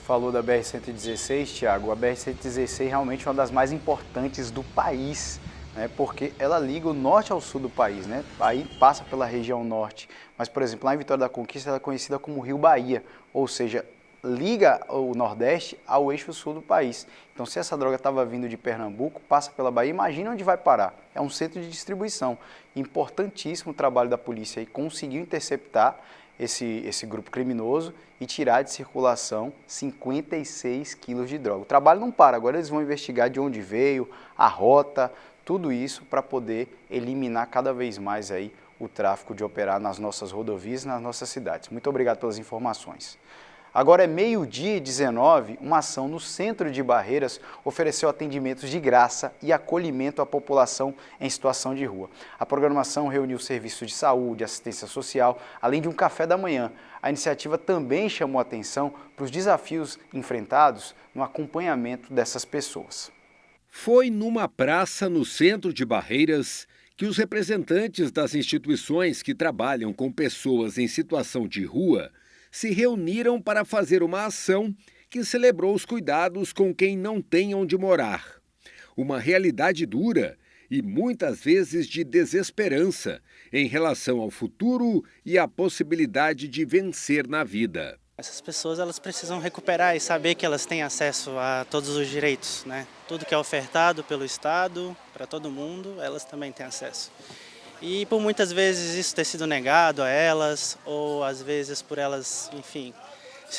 Falou da BR-116, Tiago. A BR-116 realmente é uma das mais importantes do país, né? Porque ela liga o norte ao sul do país, né? Aí passa pela região norte. Mas, por exemplo, lá em Vitória da Conquista, ela é conhecida como Rio Bahia, ou seja, liga o Nordeste ao eixo sul do país. Então, se essa droga estava vindo de Pernambuco, passa pela Bahia, imagina onde vai parar. É um centro de distribuição. Importantíssimo o trabalho da polícia aí, conseguiu interceptar esse grupo criminoso e tirar de circulação 56 quilos de droga. O trabalho não para, agora eles vão investigar de onde veio, a rota, tudo isso para poder eliminar cada vez mais aí o tráfico de operar nas nossas rodovias e nas nossas cidades. Muito obrigado pelas informações. Agora é 12h19, uma ação no centro de Barreiras ofereceu atendimentos de graça e acolhimento à população em situação de rua. A programação reuniu serviços de saúde, assistência social, além de um café da manhã. A iniciativa também chamou atenção para os desafios enfrentados no acompanhamento dessas pessoas. Foi numa praça no centro de Barreiras que os representantes das instituições que trabalham com pessoas em situação de rua se reuniram para fazer uma ação que celebrou os cuidados com quem não tem onde morar. Uma realidade dura e muitas vezes de desesperança em relação ao futuro e à possibilidade de vencer na vida. Essas pessoas elas precisam recuperar e saber que elas têm acesso a todos os direitos, né? Tudo que é ofertado pelo Estado para todo mundo, elas também têm acesso. E por muitas vezes isso ter sido negado a elas, ou às vezes por elas, enfim,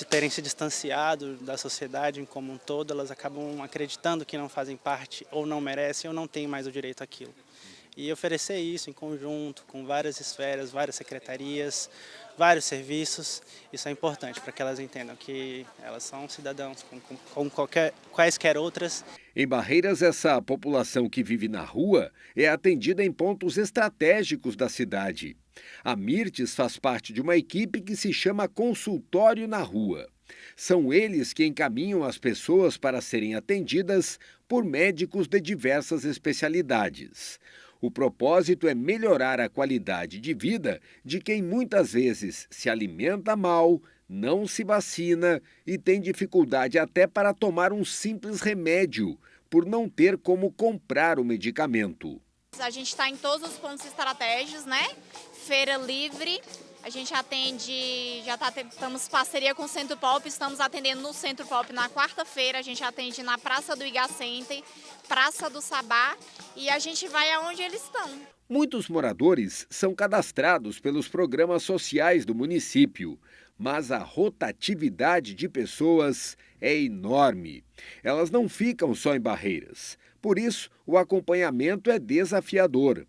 terem se distanciado da sociedade como um todo, elas acabam acreditando que não fazem parte, ou não merecem, ou não têm mais o direito àquilo. E oferecer isso em conjunto, com várias esferas, várias secretarias, vários serviços, isso é importante para que elas entendam que elas são cidadãos como quaisquer outras. Em Barreiras, essa população que vive na rua é atendida em pontos estratégicos da cidade. A Mirtes faz parte de uma equipe que se chama Consultório na Rua. São eles que encaminham as pessoas para serem atendidas por médicos de diversas especialidades. O propósito é melhorar a qualidade de vida de quem muitas vezes se alimenta mal, não se vacina e tem dificuldade até para tomar um simples remédio, por não ter como comprar o medicamento. A gente está em todos os pontos estratégicos, né? Feira livre, a gente atende, estamos em parceria com o Centro Pop, estamos atendendo no Centro Pop na quarta-feira, a gente atende na Praça do Igacente, Praça do Sabá e a gente vai aonde eles estão. Muitos moradores são cadastrados pelos programas sociais do município, mas a rotatividade de pessoas é enorme. Elas não ficam só em Barreiras, por isso o acompanhamento é desafiador.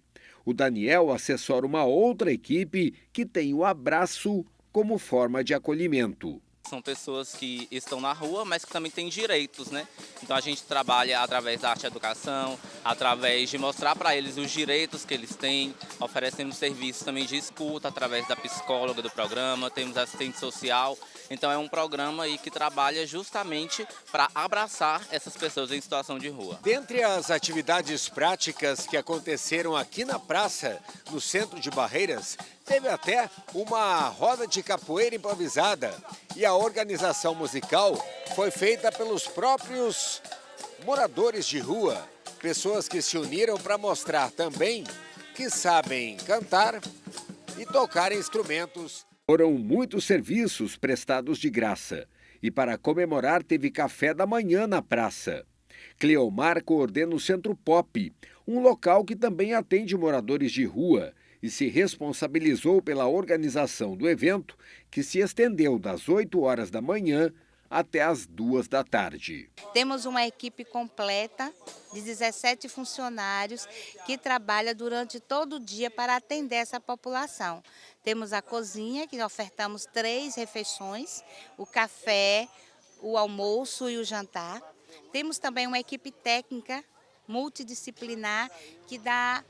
O Daniel assessora uma outra equipe que tem o abraço como forma de acolhimento. São pessoas que estão na rua, mas que também têm direitos, né? Então a gente trabalha através da arte e educação, através de mostrar para eles os direitos que eles têm, oferecemos serviços também de escuta através da psicóloga do programa, temos assistente social. Então é um programa aí que trabalha justamente para abraçar essas pessoas em situação de rua. Dentre as atividades práticas que aconteceram aqui na praça, no centro de Barreiras, teve até uma roda de capoeira improvisada e a organização musical foi feita pelos próprios moradores de rua, pessoas que se uniram para mostrar também que sabem cantar e tocar instrumentos. Foram muitos serviços prestados de graça e para comemorar teve café da manhã na praça. Cleomar coordena o Centro Pop, um local que também atende moradores de rua e se responsabilizou pela organização do evento, que se estendeu das 8 horas da manhã até as 2 da tarde. Temos uma equipe completa de 17 funcionários que trabalha durante todo o dia para atender essa população. Temos a cozinha, que ofertamos 3 refeições, o café, o almoço e o jantar. Temos também uma equipe técnica multidisciplinar que dá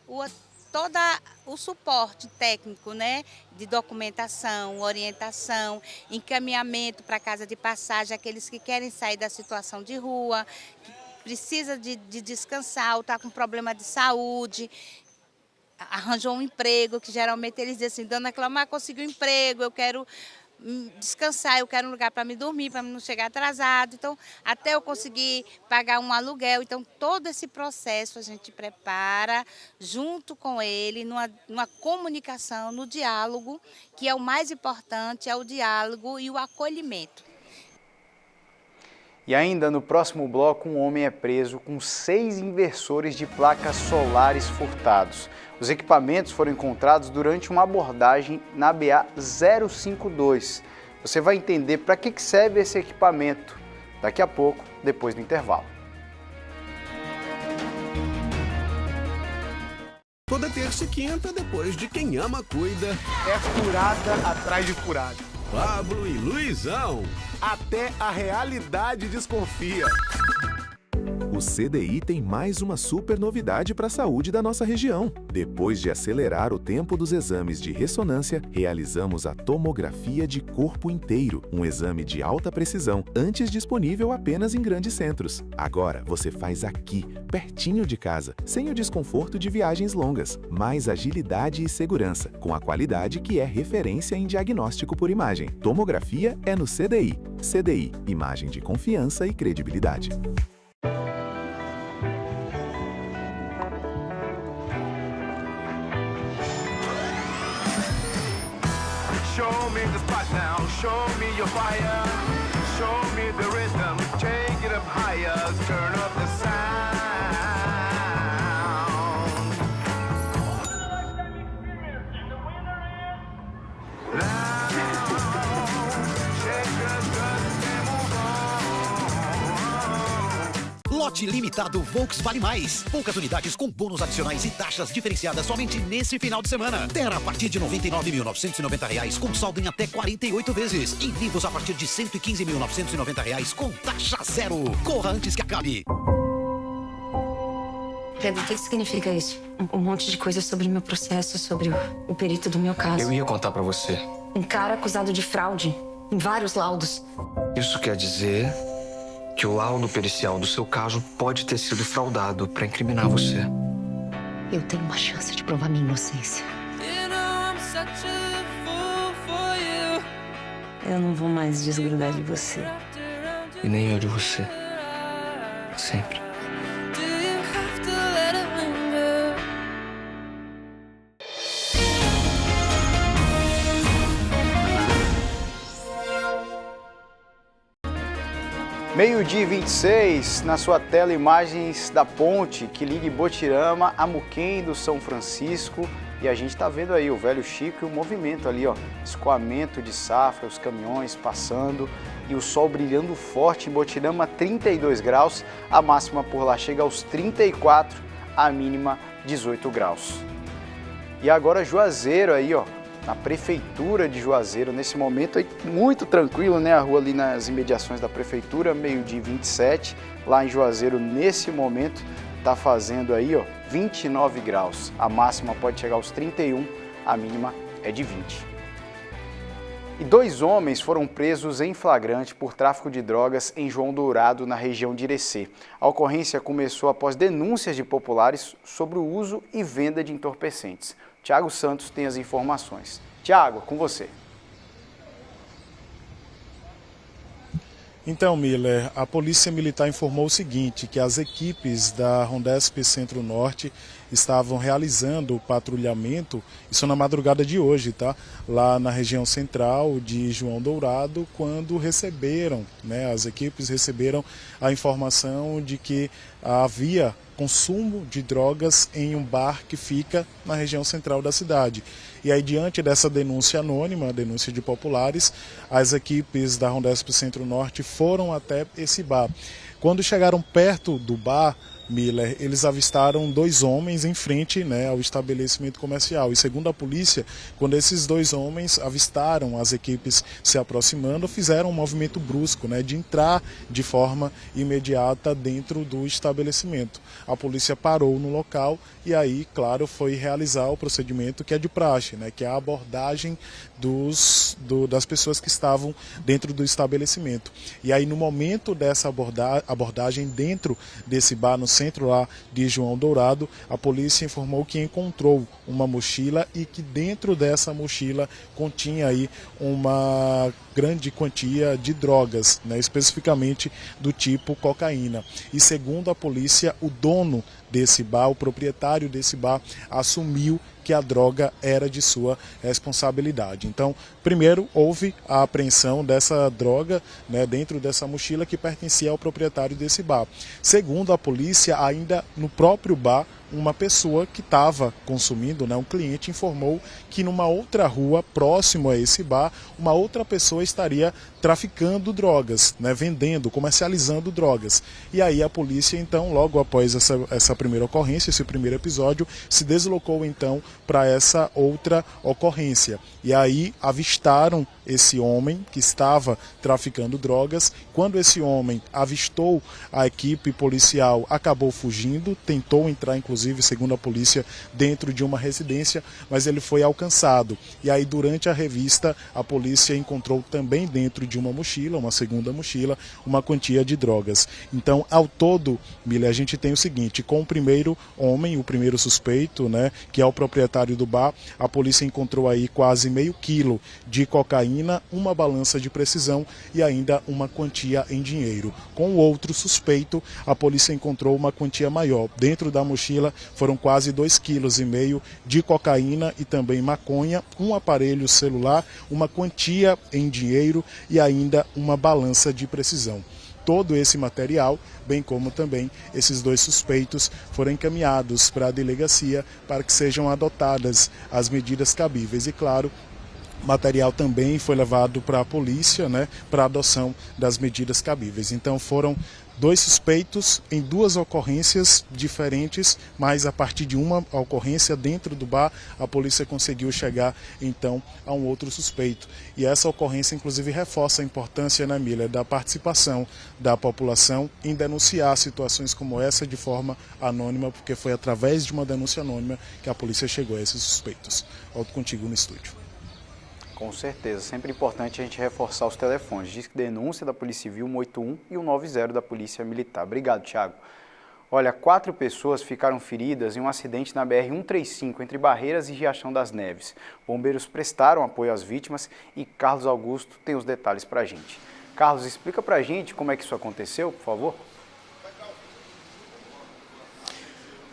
todo o suporte técnico, né, de documentação, orientação, encaminhamento para a casa de passagem, aqueles que querem sair da situação de rua, que precisa de descansar ou está com problema de saúde, arranjou um emprego, que geralmente eles dizem assim, Dona Cleomar, conseguiu um emprego, eu quero descansar, eu quero um lugar para me dormir, para não chegar atrasado, então até eu conseguir pagar um aluguel. Então todo esse processo a gente prepara junto com ele, numa comunicação, no diálogo, que é o mais importante, é o diálogo e o acolhimento. E ainda no próximo bloco, um homem é preso com 6 inversores de placas solares furtados. Os equipamentos foram encontrados durante uma abordagem na BA 052. Você vai entender para que serve esse equipamento daqui a pouco, depois do intervalo. Toda terça e quinta, depois de Quem Ama Cuida. É furada atrás de furada. Pablo e Luizão. Até a realidade desconfia. O CDI tem mais uma super novidade para a saúde da nossa região. Depois de acelerar o tempo dos exames de ressonância, realizamos a tomografia de corpo inteiro, um exame de alta precisão, antes disponível apenas em grandes centros. Agora você faz aqui, pertinho de casa, sem o desconforto de viagens longas. Mais agilidade e segurança, com a qualidade que é referência em diagnóstico por imagem. Tomografia é no CDI. CDI, imagem de confiança e credibilidade. Show me the spot now, show me your fire, show me the rhythm, take it up higher, turn up the sound. Now, shake your dust and move on. Lote limitado Volks Vale Mais. Poucas unidades com bônus adicionais e taxas diferenciadas somente nesse final de semana. Terra a partir de R$ 99.990 com saldo em até 48 vezes. E Vivos a partir de R$ 115.990 com taxa zero. Corra antes que acabe. Pedro, o que significa isso? Um monte de coisas sobre o meu processo, sobre o perito do meu caso. Eu ia contar pra você. Um cara acusado de fraude em vários laudos. Isso quer dizer que o laudo pericial do seu caso pode ter sido fraudado para incriminar você. Eu tenho uma chance de provar minha inocência. Eu não vou mais desgrudar de você. E nem eu de você. Sempre. Meio-dia e 26, na sua tela, imagens da ponte que liga Ibotirama a Muquem do São Francisco. E a gente está vendo aí o Velho Chico e o movimento ali, ó, escoamento de safra, os caminhões passando e o sol brilhando forte. Ibotirama 32 graus, a máxima por lá chega aos 34, a mínima 18 graus. E agora Juazeiro aí, ó, na prefeitura de Juazeiro, nesse momento aí muito tranquilo, né? A rua ali nas imediações da prefeitura, meio-dia 27, lá em Juazeiro nesse momento tá fazendo aí, ó, 29 graus. A máxima pode chegar aos 31, a mínima é de 20. E 2 homens foram presos em flagrante por tráfico de drogas em João Dourado, na região de Irecê. A ocorrência começou após denúncias de populares sobre o uso e venda de entorpecentes. Tiago Santos tem as informações. Tiago, com você. Então, Miller, a Polícia Militar informou o seguinte, que as equipes da Rondesp Centro-Norte estavam realizando o patrulhamento, isso na madrugada de hoje, tá? Lá na região central de João Dourado, quando receberam, né, as equipes receberam a informação de que havia consumo de drogas em um bar que fica na região central da cidade. E aí, diante dessa denúncia anônima, denúncia de populares, as equipes da Rondesp Centro-Norte foram até esse bar. Quando chegaram perto do bar, Miller, eles avistaram 2 homens em frente, né, ao estabelecimento comercial. E segundo a polícia, quando esses 2 homens avistaram as equipes se aproximando, fizeram um movimento brusco, né, de entrar de forma imediata dentro do estabelecimento. A polícia parou no local e aí, claro, foi realizar o procedimento que é de praxe, né, que é a abordagem das pessoas que estavam dentro do estabelecimento. E aí, no momento dessa abordagem dentro desse bar, no centro lá de João Dourado, a polícia informou que encontrou uma mochila e que dentro dessa mochila continha aí uma grande quantia de drogas, né, especificamente do tipo cocaína. E segundo a polícia, o dono desse bar, o proprietário desse bar, assumiu que a droga era de sua responsabilidade. Então, primeiro, houve a apreensão dessa droga, né, dentro dessa mochila que pertencia ao proprietário desse bar. Segundo a polícia, ainda no próprio bar, uma pessoa que estava consumindo, né, um cliente, informou que numa outra rua, próximo a esse bar, uma outra pessoa estaria traficando drogas, né, vendendo, comercializando drogas. E aí a polícia, então, logo após essa primeira ocorrência, esse primeiro episódio, se deslocou, então, para essa outra ocorrência. E aí avistaram esse homem que estava traficando drogas. Quando esse homem avistou a equipe policial, acabou fugindo, tentou entrar, inclusive, segundo a polícia, dentro de uma residência, mas ele foi alcançado. E aí, durante a revista, a polícia encontrou também dentro de uma mochila, uma segunda mochila, uma quantia de drogas. Então, ao todo, Miller, a gente tem o seguinte: com o primeiro homem, o primeiro suspeito, né, que é o proprietário do bar, a polícia encontrou aí quase meio quilo de cocaína, uma balança de precisão e ainda uma quantia em dinheiro. Com o outro suspeito, a polícia encontrou uma quantia maior. Dentro da mochila foram quase 2,5 kg de cocaína e também maconha, um aparelho celular, uma quantia em dinheiro e ainda uma balança de precisão. Todo esse material, bem como também esses 2 suspeitos, foram encaminhados para a delegacia para que sejam adotadas as medidas cabíveis. E, claro, o material também foi levado para a polícia, né, para a adoção das medidas cabíveis. Então foram 2 suspeitos em 2 ocorrências diferentes, mas a partir de uma ocorrência dentro do bar, a polícia conseguiu chegar então a um outro suspeito. E essa ocorrência inclusive reforça a importância, né, Miller, da participação da população em denunciar situações como essa de forma anônima, porque foi através de uma denúncia anônima que a polícia chegou a esses suspeitos. Volto contigo no estúdio. Com certeza, sempre importante a gente reforçar os telefones. Diz que denúncia da Polícia Civil 181 e o 90 da Polícia Militar. Obrigado, Thiago. Olha, 4 pessoas ficaram feridas em um acidente na BR-135 entre Barreiras e Riachão das Neves. Bombeiros prestaram apoio às vítimas e Carlos Augusto tem os detalhes para a gente. Carlos, explica para a gente como é que isso aconteceu, por favor.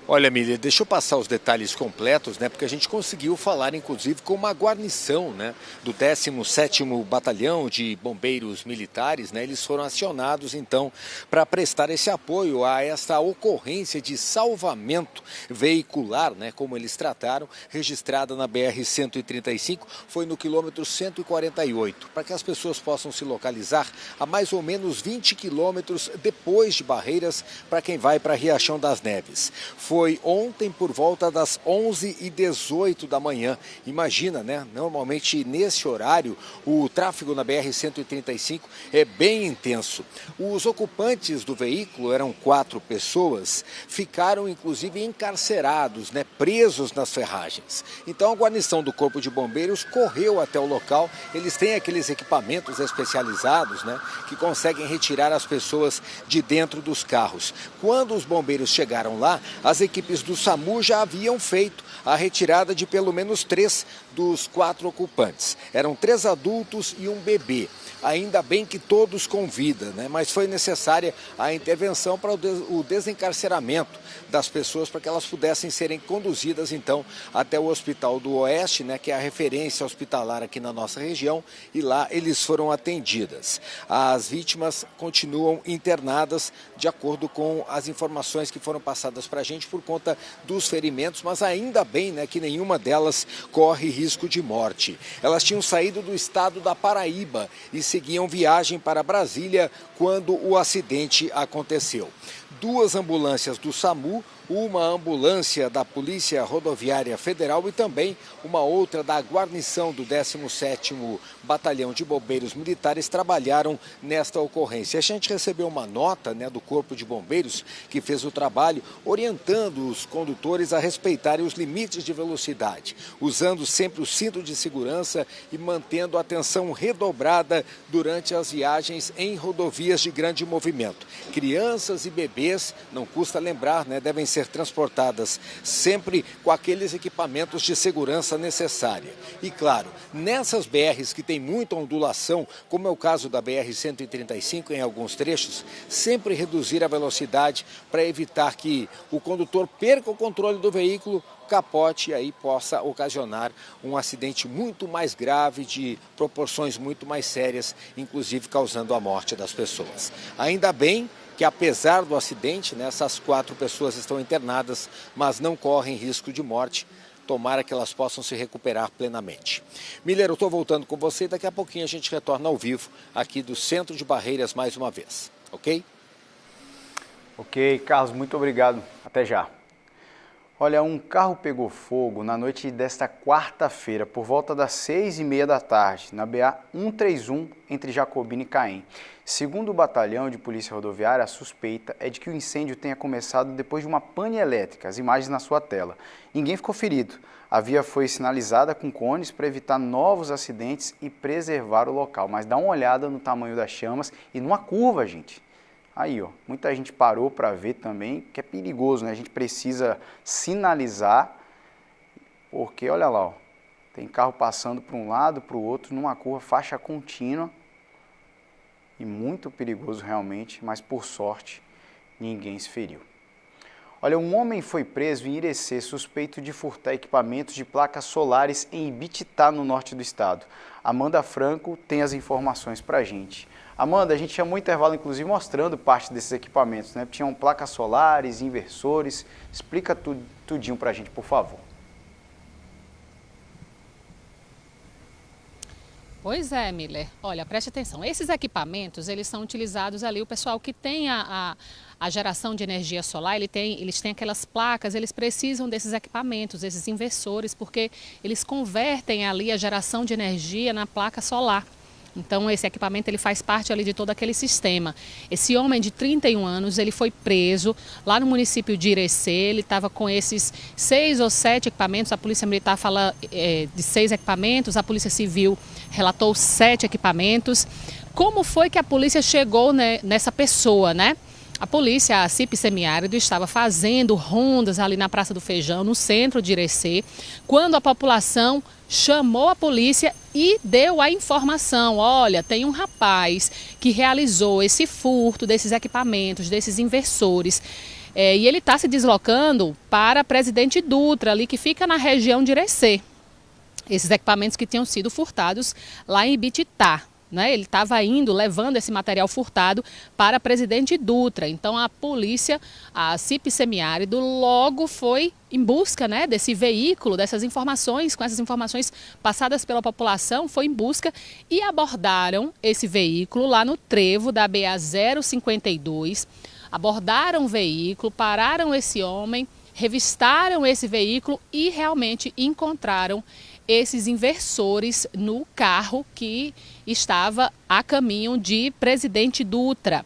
Olha, Miller, deixa eu passar os detalhes completos, né? Porque a gente conseguiu falar, inclusive, com uma guarnição, né, do 17º Batalhão de Bombeiros Militares, né? Eles foram acionados, então, para prestar esse apoio a esta ocorrência de salvamento veicular, né? Como eles trataram, registrada na BR-135, foi no quilômetro 148, para que as pessoas possam se localizar a mais ou menos 20 quilômetros depois de Barreiras, para quem vai para Riachão das Neves. Foi ontem por volta das 11h18 da manhã. Imagina, né? Normalmente nesse horário o tráfego na BR-135 é bem intenso. Os ocupantes do veículo, eram 4 pessoas, ficaram inclusive encarcerados, né? Presos nas ferragens. Então a guarnição do Corpo de Bombeiros correu até o local. Eles têm aqueles equipamentos especializados, né, que conseguem retirar as pessoas de dentro dos carros. Quando os bombeiros chegaram lá, as equipes do SAMU já haviam feito a retirada de pelo menos 3 dos 4 ocupantes. Eram 3 adultos e um bebê. Ainda bem que todos com vida, né? Mas foi necessária a intervenção para o desencarceramento das pessoas, para que elas pudessem serem conduzidas, então, até o Hospital do Oeste, né, que é a referência hospitalar aqui na nossa região, e lá eles foram atendidas. As vítimas continuam internadas, de acordo com as informações que foram passadas para a gente, por conta dos ferimentos, mas ainda bem, né, que nenhuma delas corre risco de morte. Elas tinham saído do estado da Paraíba e seguiam viagem para Brasília quando o acidente aconteceu. 2 ambulâncias do SAMU, uma ambulância da Polícia Rodoviária Federal e também uma outra da guarnição do 17º Batalhão de Bombeiros Militares trabalharam nesta ocorrência. A gente recebeu uma nota, né, do Corpo de Bombeiros que fez o trabalho orientando os condutores a respeitarem os limites de velocidade, usando sempre o cinto de segurança e mantendo a atenção redobrada durante as viagens em rodovias de grande movimento. Crianças e bebês, não custa lembrar, né, devem ser transportadas sempre com aqueles equipamentos de segurança necessária. E claro, nessas BRs que tem muita ondulação, como é o caso da BR-135 em alguns trechos, sempre reduzir a velocidade para evitar que o condutor perca o controle do veículo, capote e aí possa ocasionar um acidente muito mais grave, de proporções muito mais sérias, inclusive causando a morte das pessoas. Ainda bem que apesar do acidente, né, essas 4 pessoas estão internadas, mas não correm risco de morte. Tomara que elas possam se recuperar plenamente. Miller, eu estou voltando com você e daqui a pouquinho a gente retorna ao vivo aqui do Centro de Barreiras mais uma vez, ok? Ok, Carlos, muito obrigado. Até já. Olha, um carro pegou fogo na noite desta quarta-feira, por volta das 6h30 da tarde, na BA-131, entre Jacobina e Caém. Segundo o batalhão de polícia rodoviária, a suspeita é de que o incêndio tenha começado depois de uma pane elétrica, as imagens na sua tela. Ninguém ficou ferido. A via foi sinalizada com cones para evitar novos acidentes e preservar o local. Mas dá uma olhada no tamanho das chamas e numa curva, gente. Aí, ó, muita gente parou para ver também, que é perigoso, né? A gente precisa sinalizar, porque olha lá, ó, tem carro passando para um lado, para o outro, numa curva, faixa contínua, e muito perigoso realmente, mas por sorte, ninguém se feriu. Olha, um homem foi preso em Irecê, suspeito de furtar equipamentos de placas solares em Ibititá, no norte do estado. Amanda Franco tem as informações para a gente. Amanda, a gente chamou o intervalo, inclusive, mostrando parte desses equipamentos, né? Tinham placas solares, inversores. Explica tudinho para a gente, por favor. Pois é, Miller. Olha, preste atenção. Esses equipamentos, eles são utilizados ali, o pessoal que tem a geração de energia solar, eles têm aquelas placas, eles precisam desses equipamentos, desses inversores, porque eles convertem ali a geração de energia na placa solar. Então, esse equipamento ele faz parte ali de todo aquele sistema. Esse homem de 31 anos, ele foi preso lá no município de Irecê. Ele estava com esses 6 ou 7 equipamentos. A Polícia Militar fala de 6 equipamentos, a Polícia Civil relatou 7 equipamentos. Como foi que a polícia chegou, né, nessa pessoa, né? A polícia, a CIP Semiárido, estava fazendo rondas ali na Praça do Feijão, no centro de Irecê, quando a população chamou a polícia e deu a informação: olha, tem um rapaz que realizou esse furto desses equipamentos, desses inversores, e ele está se deslocando para Presidente Dutra, ali que fica na região de Irecê. Esses equipamentos que tinham sido furtados lá em Ibititá. Né? Ele estava indo, levando esse material furtado para Presidente Dutra. Então a polícia, a CIP Semiárido, logo foi em busca, né, desse veículo, dessas informações, com essas informações passadas pela população, foi em busca e abordaram esse veículo lá no trevo da BA-052. Abordaram o veículo, pararam esse homem, revistaram esse veículo e realmente encontraram esses inversores no carro que estava a caminho de Presidente Dutra.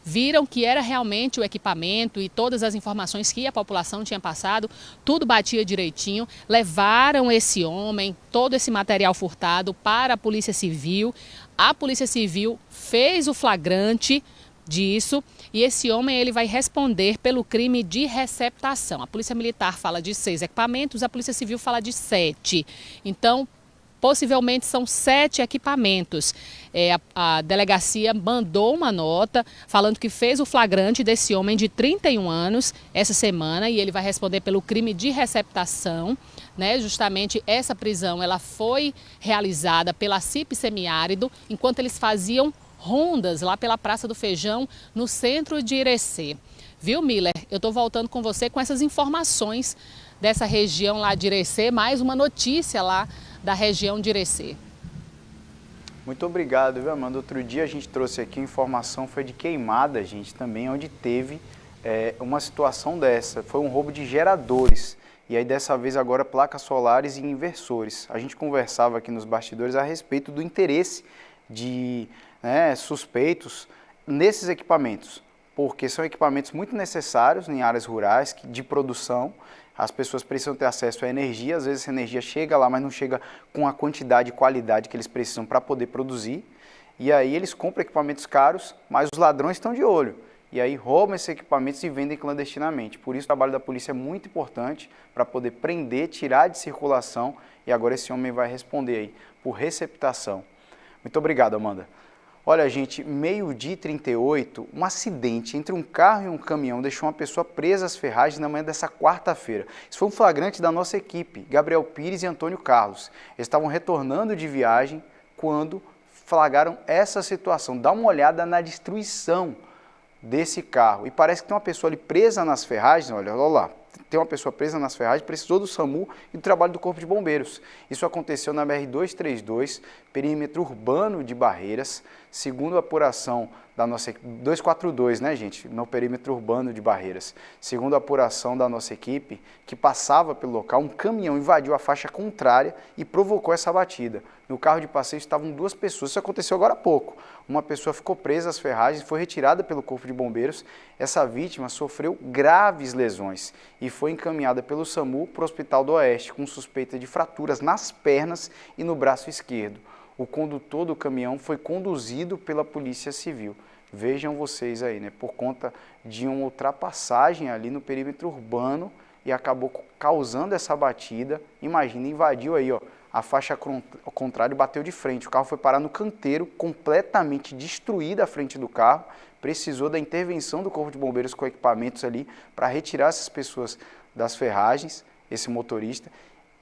Viram que era realmente o equipamento e todas as informações que a população tinha passado, tudo batia direitinho, levaram esse homem, todo esse material furtado para a Polícia Civil. A Polícia Civil fez o flagrante disso e esse homem ele vai responder pelo crime de receptação. A Polícia Militar fala de 6 equipamentos, a Polícia Civil fala de 7. Então, possivelmente são 7 equipamentos. A delegacia mandou uma nota falando que fez o flagrante desse homem de 31 anos essa semana e ele vai responder pelo crime de receptação. Né? Justamente essa prisão ela foi realizada pela CIP Semiárido enquanto eles faziam rondas lá pela Praça do Feijão, no centro de Irecê. Viu, Miller? Eu estou voltando com você com essas informações dessa região lá de Irecê, mais uma notícia lá da região de Irecê. Muito obrigado, viu, Amanda? Outro dia a gente trouxe aqui a informação, foi de Queimada, gente, também, onde teve uma situação dessa. Foi um roubo de geradores. E aí dessa vez agora placas solares e inversores. A gente conversava aqui nos bastidores a respeito do interesse de suspeitos nesses equipamentos, porque são equipamentos muito necessários em áreas rurais de produção. As pessoas precisam ter acesso à energia, às vezes essa energia chega lá, mas não chega com a quantidade e qualidade que eles precisam para poder produzir. E aí eles compram equipamentos caros, mas os ladrões estão de olho. E aí roubam esses equipamentos e vendem clandestinamente. Por isso o trabalho da polícia é muito importante para poder prender, tirar de circulação. E agora esse homem vai responder aí por receptação. Muito obrigado, Amanda. Olha, gente, 12h38, um acidente entre um carro e um caminhão deixou uma pessoa presa às ferragens na manhã dessa quarta-feira. Isso foi um flagrante da nossa equipe, Gabriel Pires e Antônio Carlos. Eles estavam retornando de viagem quando flagraram essa situação. Dá uma olhada na destruição desse carro. E parece que tem uma pessoa ali presa nas ferragens, olha lá. Tem uma pessoa presa nas ferragens, precisou do SAMU e do trabalho do Corpo de Bombeiros. Isso aconteceu na BR-232, perímetro urbano de Barreiras, segundo a apuração da nossa equipe, 242, né, gente, no perímetro urbano de Barreiras. Segundo a apuração da nossa equipe, que passava pelo local, um caminhão invadiu a faixa contrária e provocou essa batida. No carro de passeio estavam 2 pessoas, isso aconteceu agora há pouco. Uma pessoa ficou presa às ferragens, foi retirada pelo Corpo de Bombeiros. Essa vítima sofreu graves lesões e foi encaminhada pelo SAMU para o Hospital do Oeste, com suspeita de fraturas nas pernas e no braço esquerdo. O condutor do caminhão foi conduzido pela Polícia Civil. Vejam vocês aí, né? Por conta de uma ultrapassagem ali no perímetro urbano e acabou causando essa batida. Imagina, invadiu aí, ó, a faixa ao contrário, bateu de frente. O carro foi parar no canteiro, completamente destruída a frente do carro. Precisou da intervenção do Corpo de Bombeiros com equipamentos ali para retirar essas pessoas das ferragens, esse motorista.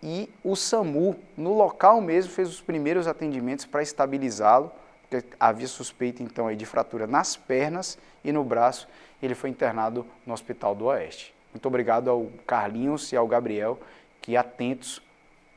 E o SAMU, no local mesmo, fez os primeiros atendimentos para estabilizá-lo, porque havia suspeita então aí de fratura nas pernas e no braço. Ele foi internado no Hospital do Oeste. Muito obrigado ao Carlinhos e ao Gabriel, que atentos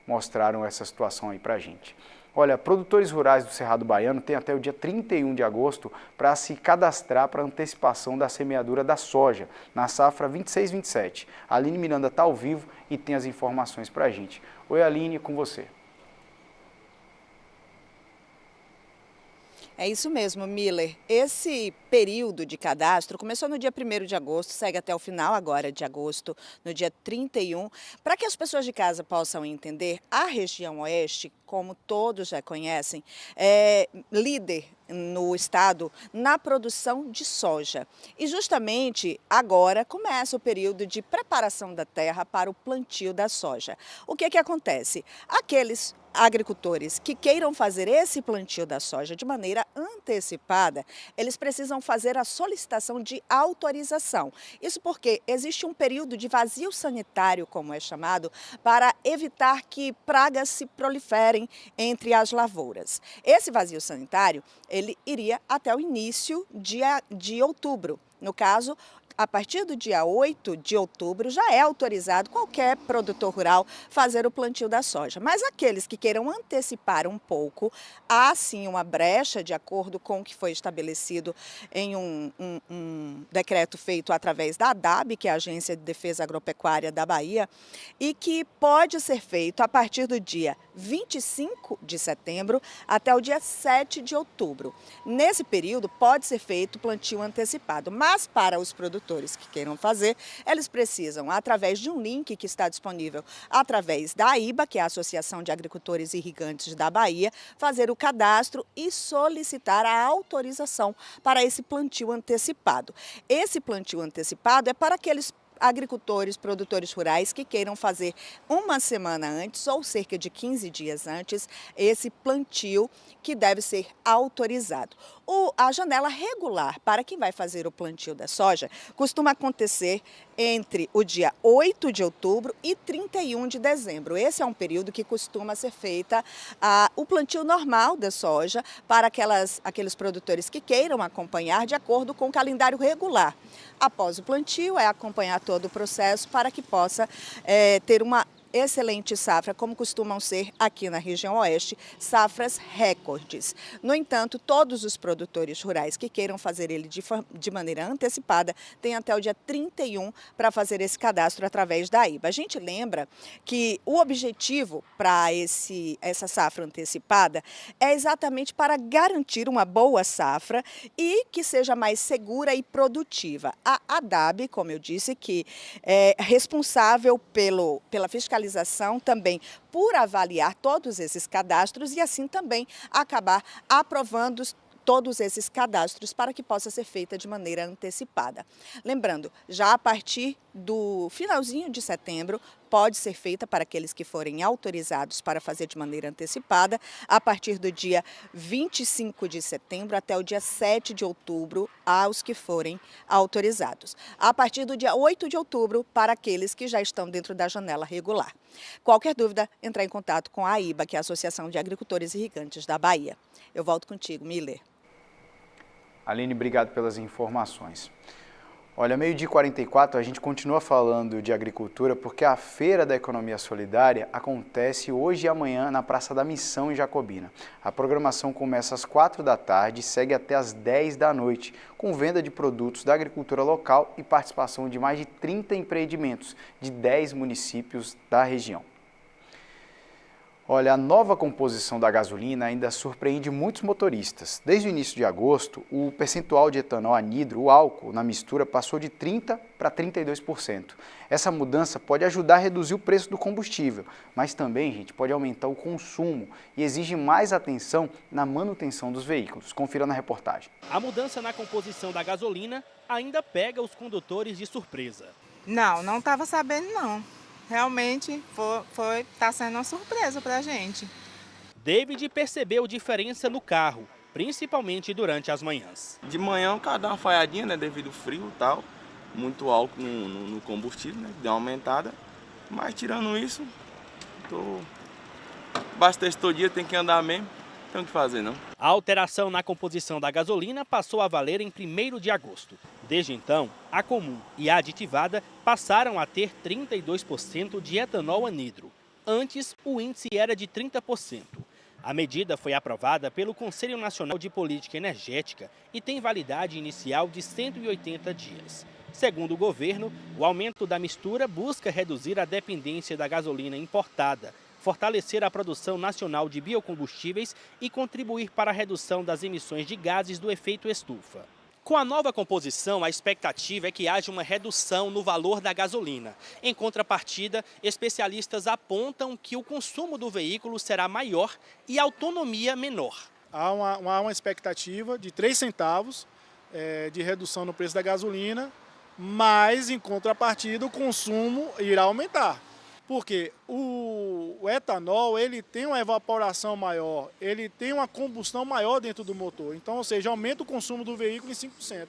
mostraram essa situação aí para a gente. Olha, produtores rurais do Cerrado Baiano têm até o dia 31 de agosto para se cadastrar para antecipação da semeadura da soja na safra 26-27. A Aline Miranda está ao vivo e tem as informações para a gente. Oi, Aline, com você. É isso mesmo, Miller. Esse período de cadastro começou no dia 1º de agosto, segue até o final agora de agosto, no dia 31. Para que as pessoas de casa possam entender, a região oeste, como todos já conhecem, é líder no estado na produção de soja. E justamente agora começa o período de preparação da terra para o plantio da soja. O que acontece? Aqueles agricultores que queiram fazer esse plantio da soja de maneira antecipada, eles precisam fazer a solicitação de autorização. Isso porque existe um período de vazio sanitário, como é chamado, para evitar que pragas se proliferem entre as lavouras. Esse vazio sanitário, ele iria até o início de outubro. No caso, a partir do dia 8 de outubro, já é autorizado qualquer produtor rural fazer o plantio da soja. Mas aqueles que queiram antecipar um pouco, há sim uma brecha, de acordo com o que foi estabelecido em um decreto feito através da ADAB, que é a Agência de Defesa Agropecuária da Bahia, e que pode ser feito a partir do dia 25 de setembro até o dia 7 de outubro. Nesse período, pode ser feito plantio antecipado, mas para os produtores que queiram fazer, eles precisam, através de um link que está disponível através da AIBA, que é a Associação de Agricultores Irrigantes da Bahia, fazer o cadastro e solicitar a autorização para esse plantio antecipado. Esse plantio antecipado é para aqueles agricultores, produtores rurais que queiram fazer uma semana antes ou cerca de 15 dias antes esse plantio, que deve ser autorizado. A janela regular para quem vai fazer o plantio da soja costuma acontecer entre o dia 8 de outubro e 31 de dezembro. Esse é um período que costuma ser feita o plantio normal da soja para aqueles produtores que queiram acompanhar de acordo com o calendário regular. Após o plantio, é acompanhar todo o processo para que possa ter uma excelente safra, como costumam ser aqui na região oeste, safras recordes. No entanto, todos os produtores rurais que queiram fazer ele de maneira antecipada têm até o dia 31 para fazer esse cadastro através da IBA. A gente lembra que o objetivo para essa safra antecipada é exatamente para garantir uma boa safra e que seja mais segura e produtiva. A ADAB, como eu disse, que é responsável pela fiscalização também por avaliar todos esses cadastros e assim também acabar aprovando todos esses cadastros para que possa ser feita de maneira antecipada. Lembrando, já a partir do finalzinho de setembro, pode ser feita para aqueles que forem autorizados para fazer de maneira antecipada, a partir do dia 25 de setembro até o dia 7 de outubro, aos que forem autorizados. A partir do dia 8 de outubro, para aqueles que já estão dentro da janela regular. Qualquer dúvida, entrar em contato com a AIBA, que é a Associação de Agricultores Irrigantes da Bahia. Eu volto contigo, Miller. Aline, obrigado pelas informações. Olha, 12h44, a gente continua falando de agricultura porque a Feira da Economia Solidária acontece hoje e amanhã na Praça da Missão, em Jacobina. A programação começa às 4 da tarde e segue até às 10 da noite, com venda de produtos da agricultura local e participação de mais de 30 empreendimentos de 10 municípios da região. Olha, a nova composição da gasolina ainda surpreende muitos motoristas. Desde o início de agosto, o percentual de etanol anidro, o álcool, na mistura passou de 30% para 32%. Essa mudança pode ajudar a reduzir o preço do combustível, mas também, gente, pode aumentar o consumo e exige mais atenção na manutenção dos veículos. Confira na reportagem. A mudança na composição da gasolina ainda pega os condutores de surpresa. Não estava sabendo não. Realmente tá sendo uma surpresa pra gente. David percebeu diferença no carro, principalmente durante as manhãs. De manhã o carro dá uma falhadinha, né, devido ao frio e tal, muito álcool no combustível, né, deu uma aumentada. Mas tirando isso, abastece todo dia, tem que andar mesmo, não tem o que fazer não. A alteração na composição da gasolina passou a valer em 1º de agosto. Desde então, a comum e a aditivada passaram a ter 32% de etanol anidro. Antes, o índice era de 30%. A medida foi aprovada pelo Conselho Nacional de Política Energética e tem validade inicial de 180 dias. Segundo o governo, o aumento da mistura busca reduzir a dependência da gasolina importada, fortalecer a produção nacional de biocombustíveis e contribuir para a redução das emissões de gases do efeito estufa. Com a nova composição, a expectativa é que haja uma redução no valor da gasolina. Em contrapartida, especialistas apontam que o consumo do veículo será maior e a autonomia menor. Há uma expectativa de 3 centavos de redução no preço da gasolina, mas, em contrapartida, o consumo irá aumentar. Porque o etanol, ele tem uma evaporação maior, ele tem uma combustão maior dentro do motor. Então, ou seja, aumenta o consumo do veículo em 5%.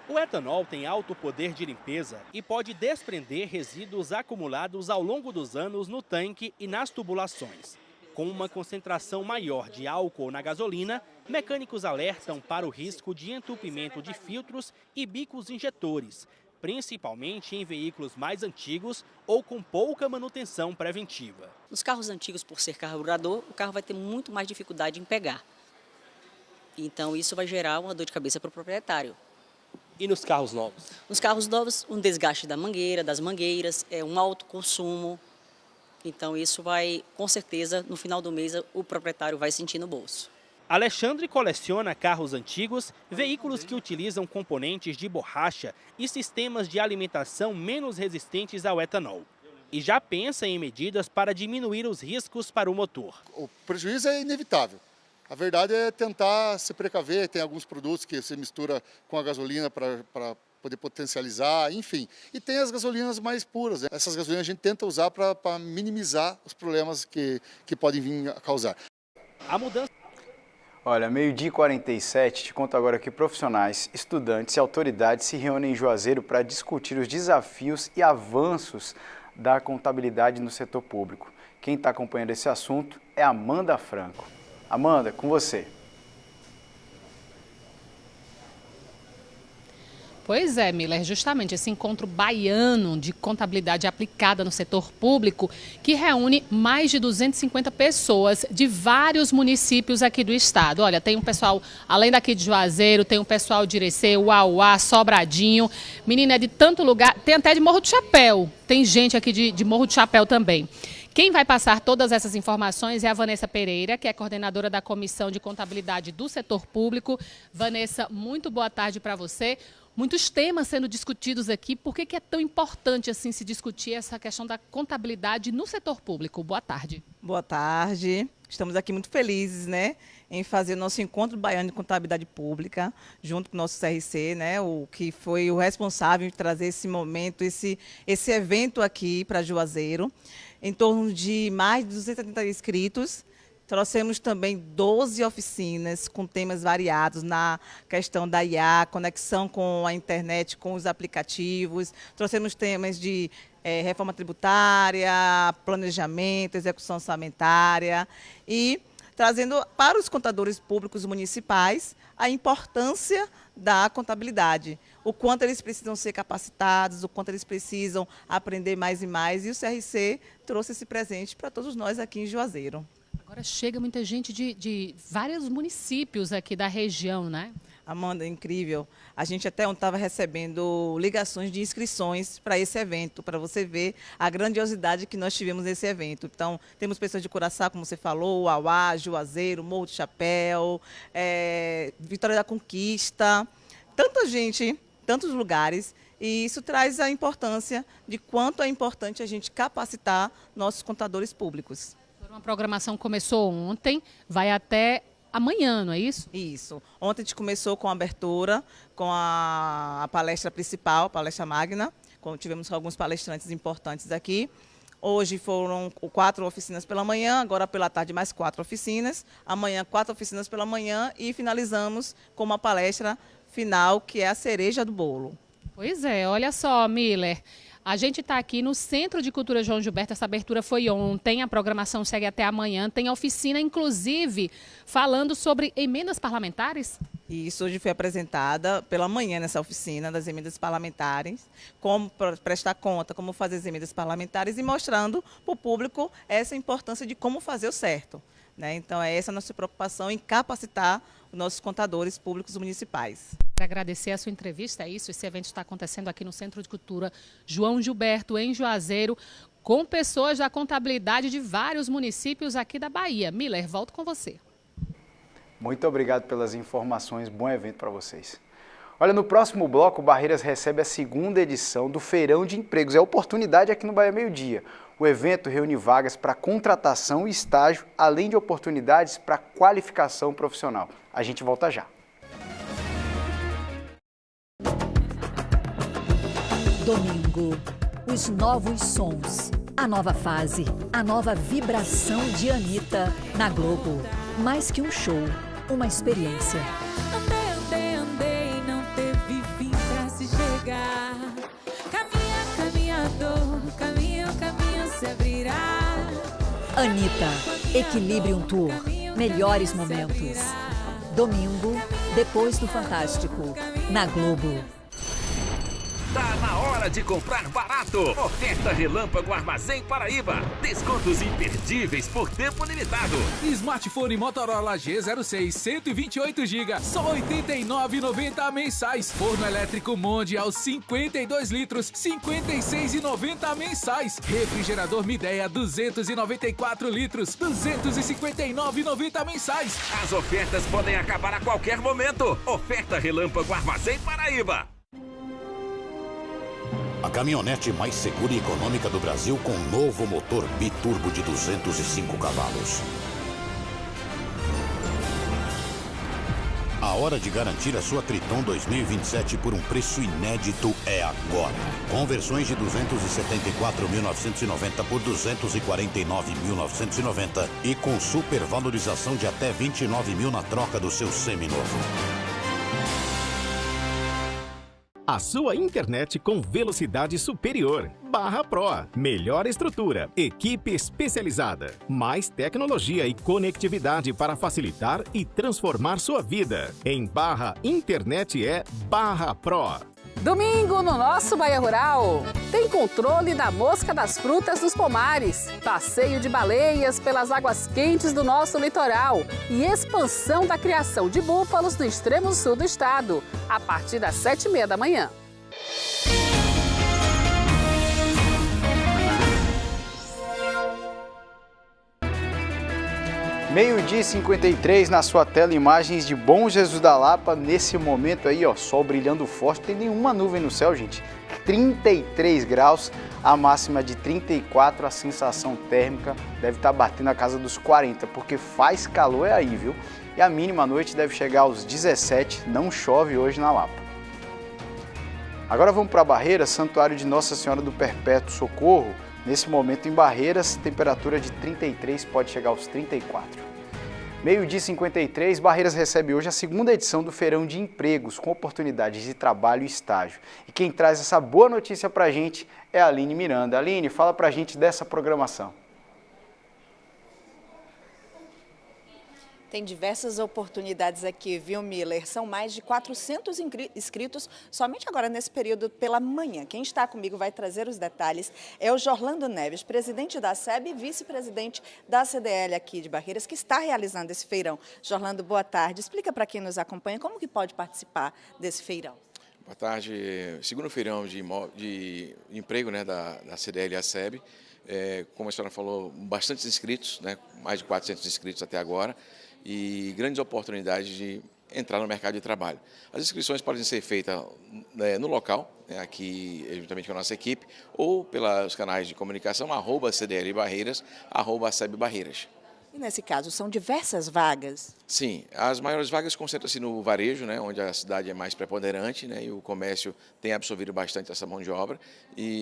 O etanol tem alto poder de limpeza e pode desprender resíduos acumulados ao longo dos anos no tanque e nas tubulações. Com uma concentração maior de álcool na gasolina, mecânicos alertam para o risco de entupimento de filtros e bicos injetores, principalmente em veículos mais antigos ou com pouca manutenção preventiva. Nos carros antigos, por ser carburador, o carro vai ter muito mais dificuldade em pegar. Então isso vai gerar uma dor de cabeça para o proprietário. E nos carros novos? Nos carros novos, um desgaste da mangueira, das mangueiras, um alto consumo. Então isso vai, com certeza, no final do mês, o proprietário vai sentir no bolso. Alexandre coleciona carros antigos, veículos que utilizam componentes de borracha e sistemas de alimentação menos resistentes ao etanol. E já pensa em medidas para diminuir os riscos para o motor. O prejuízo é inevitável. A verdade é tentar se precaver, tem alguns produtos que se mistura com a gasolina para poder potencializar, enfim. E tem as gasolinas mais puras. Essas gasolinas a gente tenta usar para minimizar os problemas que podem vir a causar. A mudança... Olha, 12h47, te conto agora que profissionais, estudantes e autoridades se reúnem em Juazeiro para discutir os desafios e avanços da contabilidade no setor público. Quem está acompanhando esse assunto é Amanda Franco. Amanda, com você. Pois é, Miller, justamente esse encontro baiano de contabilidade aplicada no setor público que reúne mais de 250 pessoas de vários municípios aqui do estado. Olha, tem um pessoal, além daqui de Juazeiro, tem um pessoal de Irecê, Uauá, Sobradinho, menina, é de tanto lugar, tem até de Morro do Chapéu, tem gente aqui de Morro do Chapéu também. Quem vai passar todas essas informações é a Vanessa Pereira, que é coordenadora da Comissão de Contabilidade do Setor Público. Vanessa, muito boa tarde para você. Muitos temas sendo discutidos aqui. Por que é tão importante assim se discutir essa questão da contabilidade no setor público? Boa tarde. Boa tarde. Estamos aqui muito felizes, né, em fazer o nosso encontro baiano de contabilidade pública, junto com o nosso CRC, né, o que foi o responsável em trazer esse momento, esse evento aqui para Juazeiro. Em torno de mais de 270 inscritos. Trouxemos também 12 oficinas com temas variados na questão da IA, conexão com a internet, com os aplicativos. Trouxemos temas de reforma tributária, planejamento, execução orçamentária e trazendo para os contadores públicos municipais a importância da contabilidade, o quanto eles precisam ser capacitados, o quanto eles precisam aprender mais e mais, e o CRC trouxe esse presente para todos nós aqui em Juazeiro. Agora chega muita gente de vários municípios aqui da região, né? Amanda, é incrível. A gente até ontem estava recebendo ligações de inscrições para esse evento, para você ver a grandiosidade que nós tivemos nesse evento. Então, temos pessoas de Curaçá, como você falou, Uauá, Juazeiro, Morro do Chapéu, Vitória da Conquista, tanta gente, tantos lugares. E isso traz a importância de quanto é importante a gente capacitar nossos contadores públicos. Uma programação começou ontem, vai até amanhã, não é isso? Isso. Ontem a gente começou com a abertura, com a palestra principal, a palestra magna. Tivemos alguns palestrantes importantes aqui. Hoje foram 4 oficinas pela manhã, agora pela tarde mais 4 oficinas. Amanhã 4 oficinas pela manhã e finalizamos com uma palestra final, que é a cereja do bolo. Pois é, olha só, Miller. A gente está aqui no Centro de Cultura João Gilberto, essa abertura foi ontem, a programação segue até amanhã, tem oficina, inclusive, falando sobre emendas parlamentares? Isso, hoje foi apresentada pela manhã nessa oficina das emendas parlamentares, como prestar conta, como fazer as emendas parlamentares e mostrando para o público essa importância de como fazer o certo. Né? Então, é essa a nossa preocupação em capacitar os nossos contadores públicos municipais. Quero agradecer a sua entrevista, é isso, esse evento está acontecendo aqui no Centro de Cultura João Gilberto, em Juazeiro, com pessoas da contabilidade de vários municípios aqui da Bahia. Miller, volto com você. Muito obrigado pelas informações, bom evento para vocês. Olha, no próximo bloco, o Barreiras recebe a 2ª edição do Feirão de Empregos. É oportunidade aqui no Bahia Meio Dia. O evento reúne vagas para contratação e estágio, além de oportunidades para qualificação profissional. A gente volta já. Domingo, os novos sons, a nova fase, a nova vibração de Anitta na Globo. Mais que um show, uma experiência. Andei, não teve fim pra se chegar. Caminhador, caminho se abrirá. Anitta, Equilibrium Tour, melhores momentos. Domingo, depois do Fantástico, na Globo. Tá na hora de comprar barato. Oferta Relâmpago Armazém Paraíba. Descontos imperdíveis por tempo limitado. Smartphone Motorola G06 128 GB, só R$ 89,90 mensais. Forno elétrico Mondial 52 litros, R$ 56,90 mensais. Refrigerador Midea 294 litros, R$ 259,90 mensais. As ofertas podem acabar a qualquer momento. Oferta Relâmpago Armazém Paraíba. A caminhonete mais segura e econômica do Brasil com um novo motor biturbo de 205 cavalos. A hora de garantir a sua Triton 2027 por um preço inédito é agora. Com versões de 274.990 por 249.990 e com supervalorização de até 29.000 na troca do seu seminovo. A sua internet com velocidade superior. Barra Pro. Melhor estrutura. Equipe especializada. Mais tecnologia e conectividade para facilitar e transformar sua vida. Em Barra, internet é Barra Pro. Domingo no nosso Bahia Rural. Tem controle da mosca das frutas dos pomares, passeio de baleias pelas águas quentes do nosso litoral e expansão da criação de búfalos no extremo sul do estado, a partir das 7h30 da manhã. Meio-dia e 53 na sua tela, imagens de Bom Jesus da Lapa. Nesse momento aí, ó, sol brilhando forte, não tem nenhuma nuvem no céu, gente. 33 graus, a máxima de 34, a sensação térmica deve estar batendo a casa dos 40, porque faz calor aí, viu? E a mínima à noite deve chegar aos 17, não chove hoje na Lapa. Agora vamos para Barreiras, Santuário de Nossa Senhora do Perpétuo Socorro. Nesse momento em Barreiras, temperatura de 33 pode chegar aos 34. Meio-dia 53, Barreiras recebe hoje a segunda edição do Feirão de Empregos, com oportunidades de trabalho e estágio. E quem traz essa boa notícia pra gente é a Aline Miranda. Aline, fala pra gente dessa programação. Tem diversas oportunidades aqui, viu, Miller? São mais de 400 inscritos somente agora nesse período pela manhã. Quem está comigo vai trazer os detalhes é o Jorlando Neves, presidente da SEB e vice-presidente da CDL aqui de Barreiras, que está realizando esse feirão. Jorlando, boa tarde. Explica para quem nos acompanha como que pode participar desse feirão. Boa tarde. Segundo feirão de emprego, né, da CDL e a SEB. Como a senhora falou, bastantes inscritos, né, mais de 400 inscritos até agora. E grandes oportunidades de entrar no mercado de trabalho. As inscrições podem ser feitas no local, né, aqui juntamente com a nossa equipe, ou pelos canais de comunicação, @CDL Barreiras, @SEB Barreiras. E nesse caso, são diversas vagas? Sim, as maiores vagas concentram-se no varejo, né, onde a cidade é mais preponderante, né, e o comércio tem absorvido bastante essa mão de obra,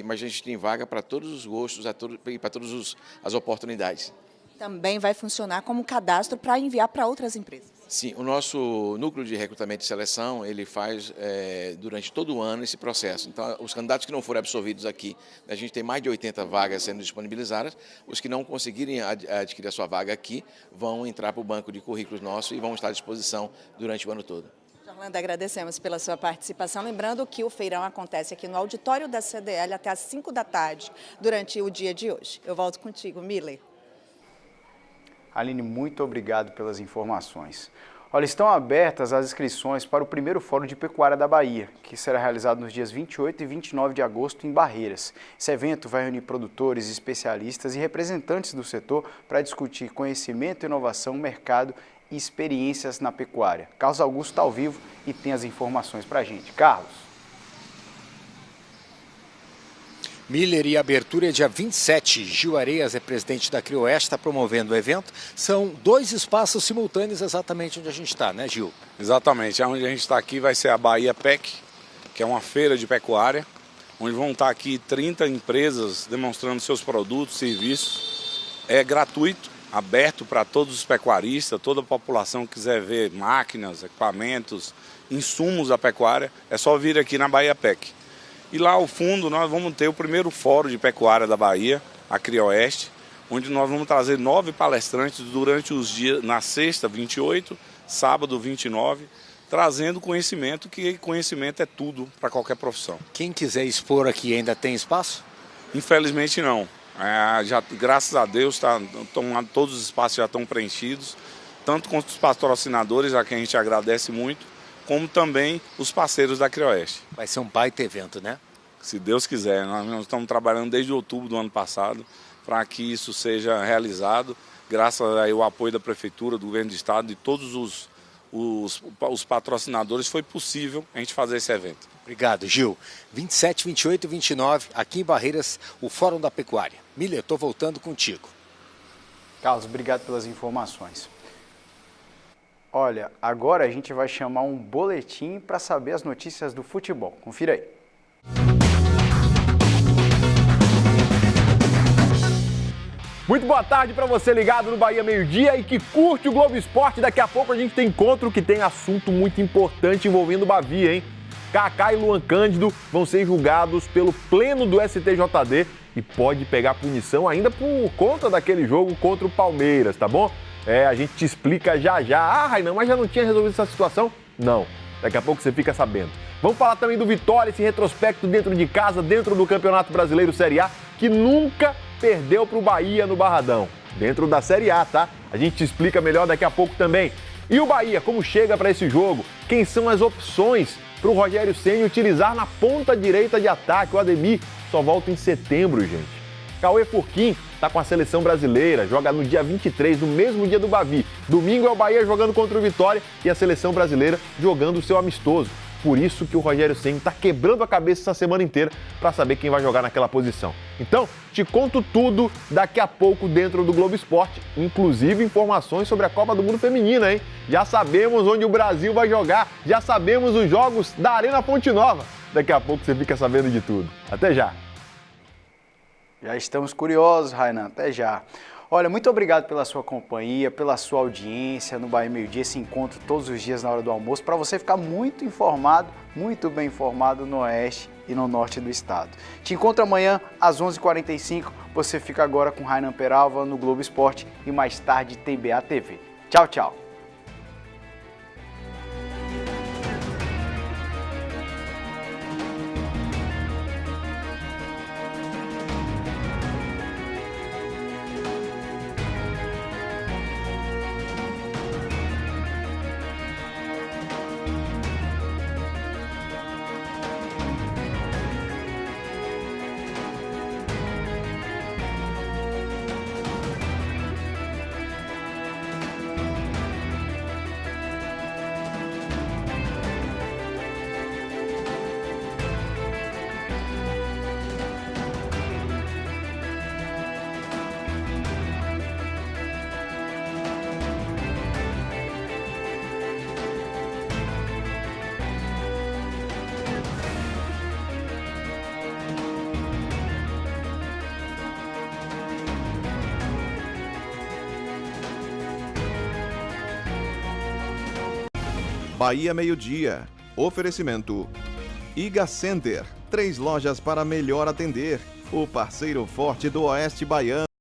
mas a gente tem vaga para todos os gostos e para todas as oportunidades. Também vai funcionar como cadastro para enviar para outras empresas. Sim, o nosso núcleo de recrutamento e seleção, ele faz durante todo o ano esse processo. Então, os candidatos que não forem absorvidos aqui, a gente tem mais de 80 vagas sendo disponibilizadas, os que não conseguirem adquirir a sua vaga aqui, vão entrar para o banco de currículos nosso e vão estar à disposição durante o ano todo. Jorlando, agradecemos pela sua participação. Lembrando que o feirão acontece aqui no auditório da CDL até às 5 da tarde, durante o dia de hoje. Eu volto contigo, Miller. Aline, muito obrigado pelas informações. Olha, estão abertas as inscrições para o primeiro Fórum de Pecuária da Bahia, que será realizado nos dias 28 e 29 de agosto em Barreiras. Esse evento vai reunir produtores, especialistas e representantes do setor para discutir conhecimento, inovação, mercado e experiências na pecuária. Carlos Augusto está ao vivo e tem as informações para a gente. Carlos. Miller, e a abertura é dia 27. Gil Areias é presidente da Crioeste, está promovendo o evento. São 2 espaços simultâneos exatamente onde a gente está, né, Gil? Exatamente. Onde a gente está aqui vai ser a Bahia PEC, que é uma feira de pecuária, onde vão estar aqui 30 empresas demonstrando seus produtos, serviços. É gratuito, aberto para todos os pecuaristas, toda a população que quiser ver máquinas, equipamentos, insumos da pecuária, é só vir aqui na Bahia PEC. E lá ao fundo nós vamos ter o primeiro Fórum de Pecuária da Bahia, a Crioeste, onde nós vamos trazer 9 palestrantes durante os dias, na sexta, 28, sábado, 29, trazendo conhecimento, que conhecimento é tudo para qualquer profissão. Quem quiser expor aqui ainda tem espaço? Infelizmente não. Graças a Deus, todos os espaços já estão preenchidos, tanto com os patrocinadores, a quem a gente agradece muito, como também os parceiros da Crioeste. Vai ser um baita evento, né? Se Deus quiser. Nós estamos trabalhando desde outubro do ano passado para que isso seja realizado, graças ao apoio da Prefeitura, do Governo do Estado e todos os patrocinadores, foi possível a gente fazer esse evento. Obrigado, Gil. 27, 28 e 29, aqui em Barreiras, o Fórum da Pecuária. Miller, estou voltando contigo. Carlos, obrigado pelas informações. Olha, agora a gente vai chamar um boletim para saber as notícias do futebol. Confira aí. Muito boa tarde para você ligado no Bahia Meio-Dia e que curte o Globo Esporte. Daqui a pouco a gente tem encontro que tem assunto muito importante envolvendo o Bavi, hein? Kaká e Luan Cândido vão ser julgados pelo pleno do STJD e pode pegar punição ainda por conta daquele jogo contra o Palmeiras, tá bom? A gente te explica já já. Ah, Rainan, mas já não tinha resolvido essa situação? Não, daqui a pouco você fica sabendo. Vamos falar também do Vitória, esse retrospecto dentro de casa, dentro do Campeonato Brasileiro Série A, que nunca perdeu para o Bahia no Barradão. Dentro da Série A, tá? A gente te explica melhor daqui a pouco também. E o Bahia, como chega para esse jogo? Quem são as opções para o Rogério Ceni utilizar na ponta direita de ataque? O Ademir só volta em setembro, gente. Cauê Furquim está com a seleção brasileira, joga no dia 23, no mesmo dia do Bavi. Domingo é o Bahia jogando contra o Vitória e a seleção brasileira jogando o seu amistoso. Por isso que o Rogério Ceni está quebrando a cabeça essa semana inteira para saber quem vai jogar naquela posição. Então, te conto tudo daqui a pouco dentro do Globo Esporte, inclusive informações sobre a Copa do Mundo Feminina, hein? Já sabemos onde o Brasil vai jogar, já sabemos os jogos da Arena Fonte Nova. Daqui a pouco você fica sabendo de tudo. Até já! Já estamos curiosos, Rainan. Até já. Olha, muito obrigado pela sua companhia, pela sua audiência no Bahia Meio Dia, esse encontro todos os dias na hora do almoço, para você ficar muito informado, muito bem informado no oeste e no norte do estado. Te encontro amanhã às 11h45, você fica agora com Rainan Peralva no Globo Esporte e mais tarde TBA TV. Tchau, tchau. Bahia Meio Dia. Oferecimento. Iga Center. 3 lojas para melhor atender. O parceiro forte do Oeste Baiano.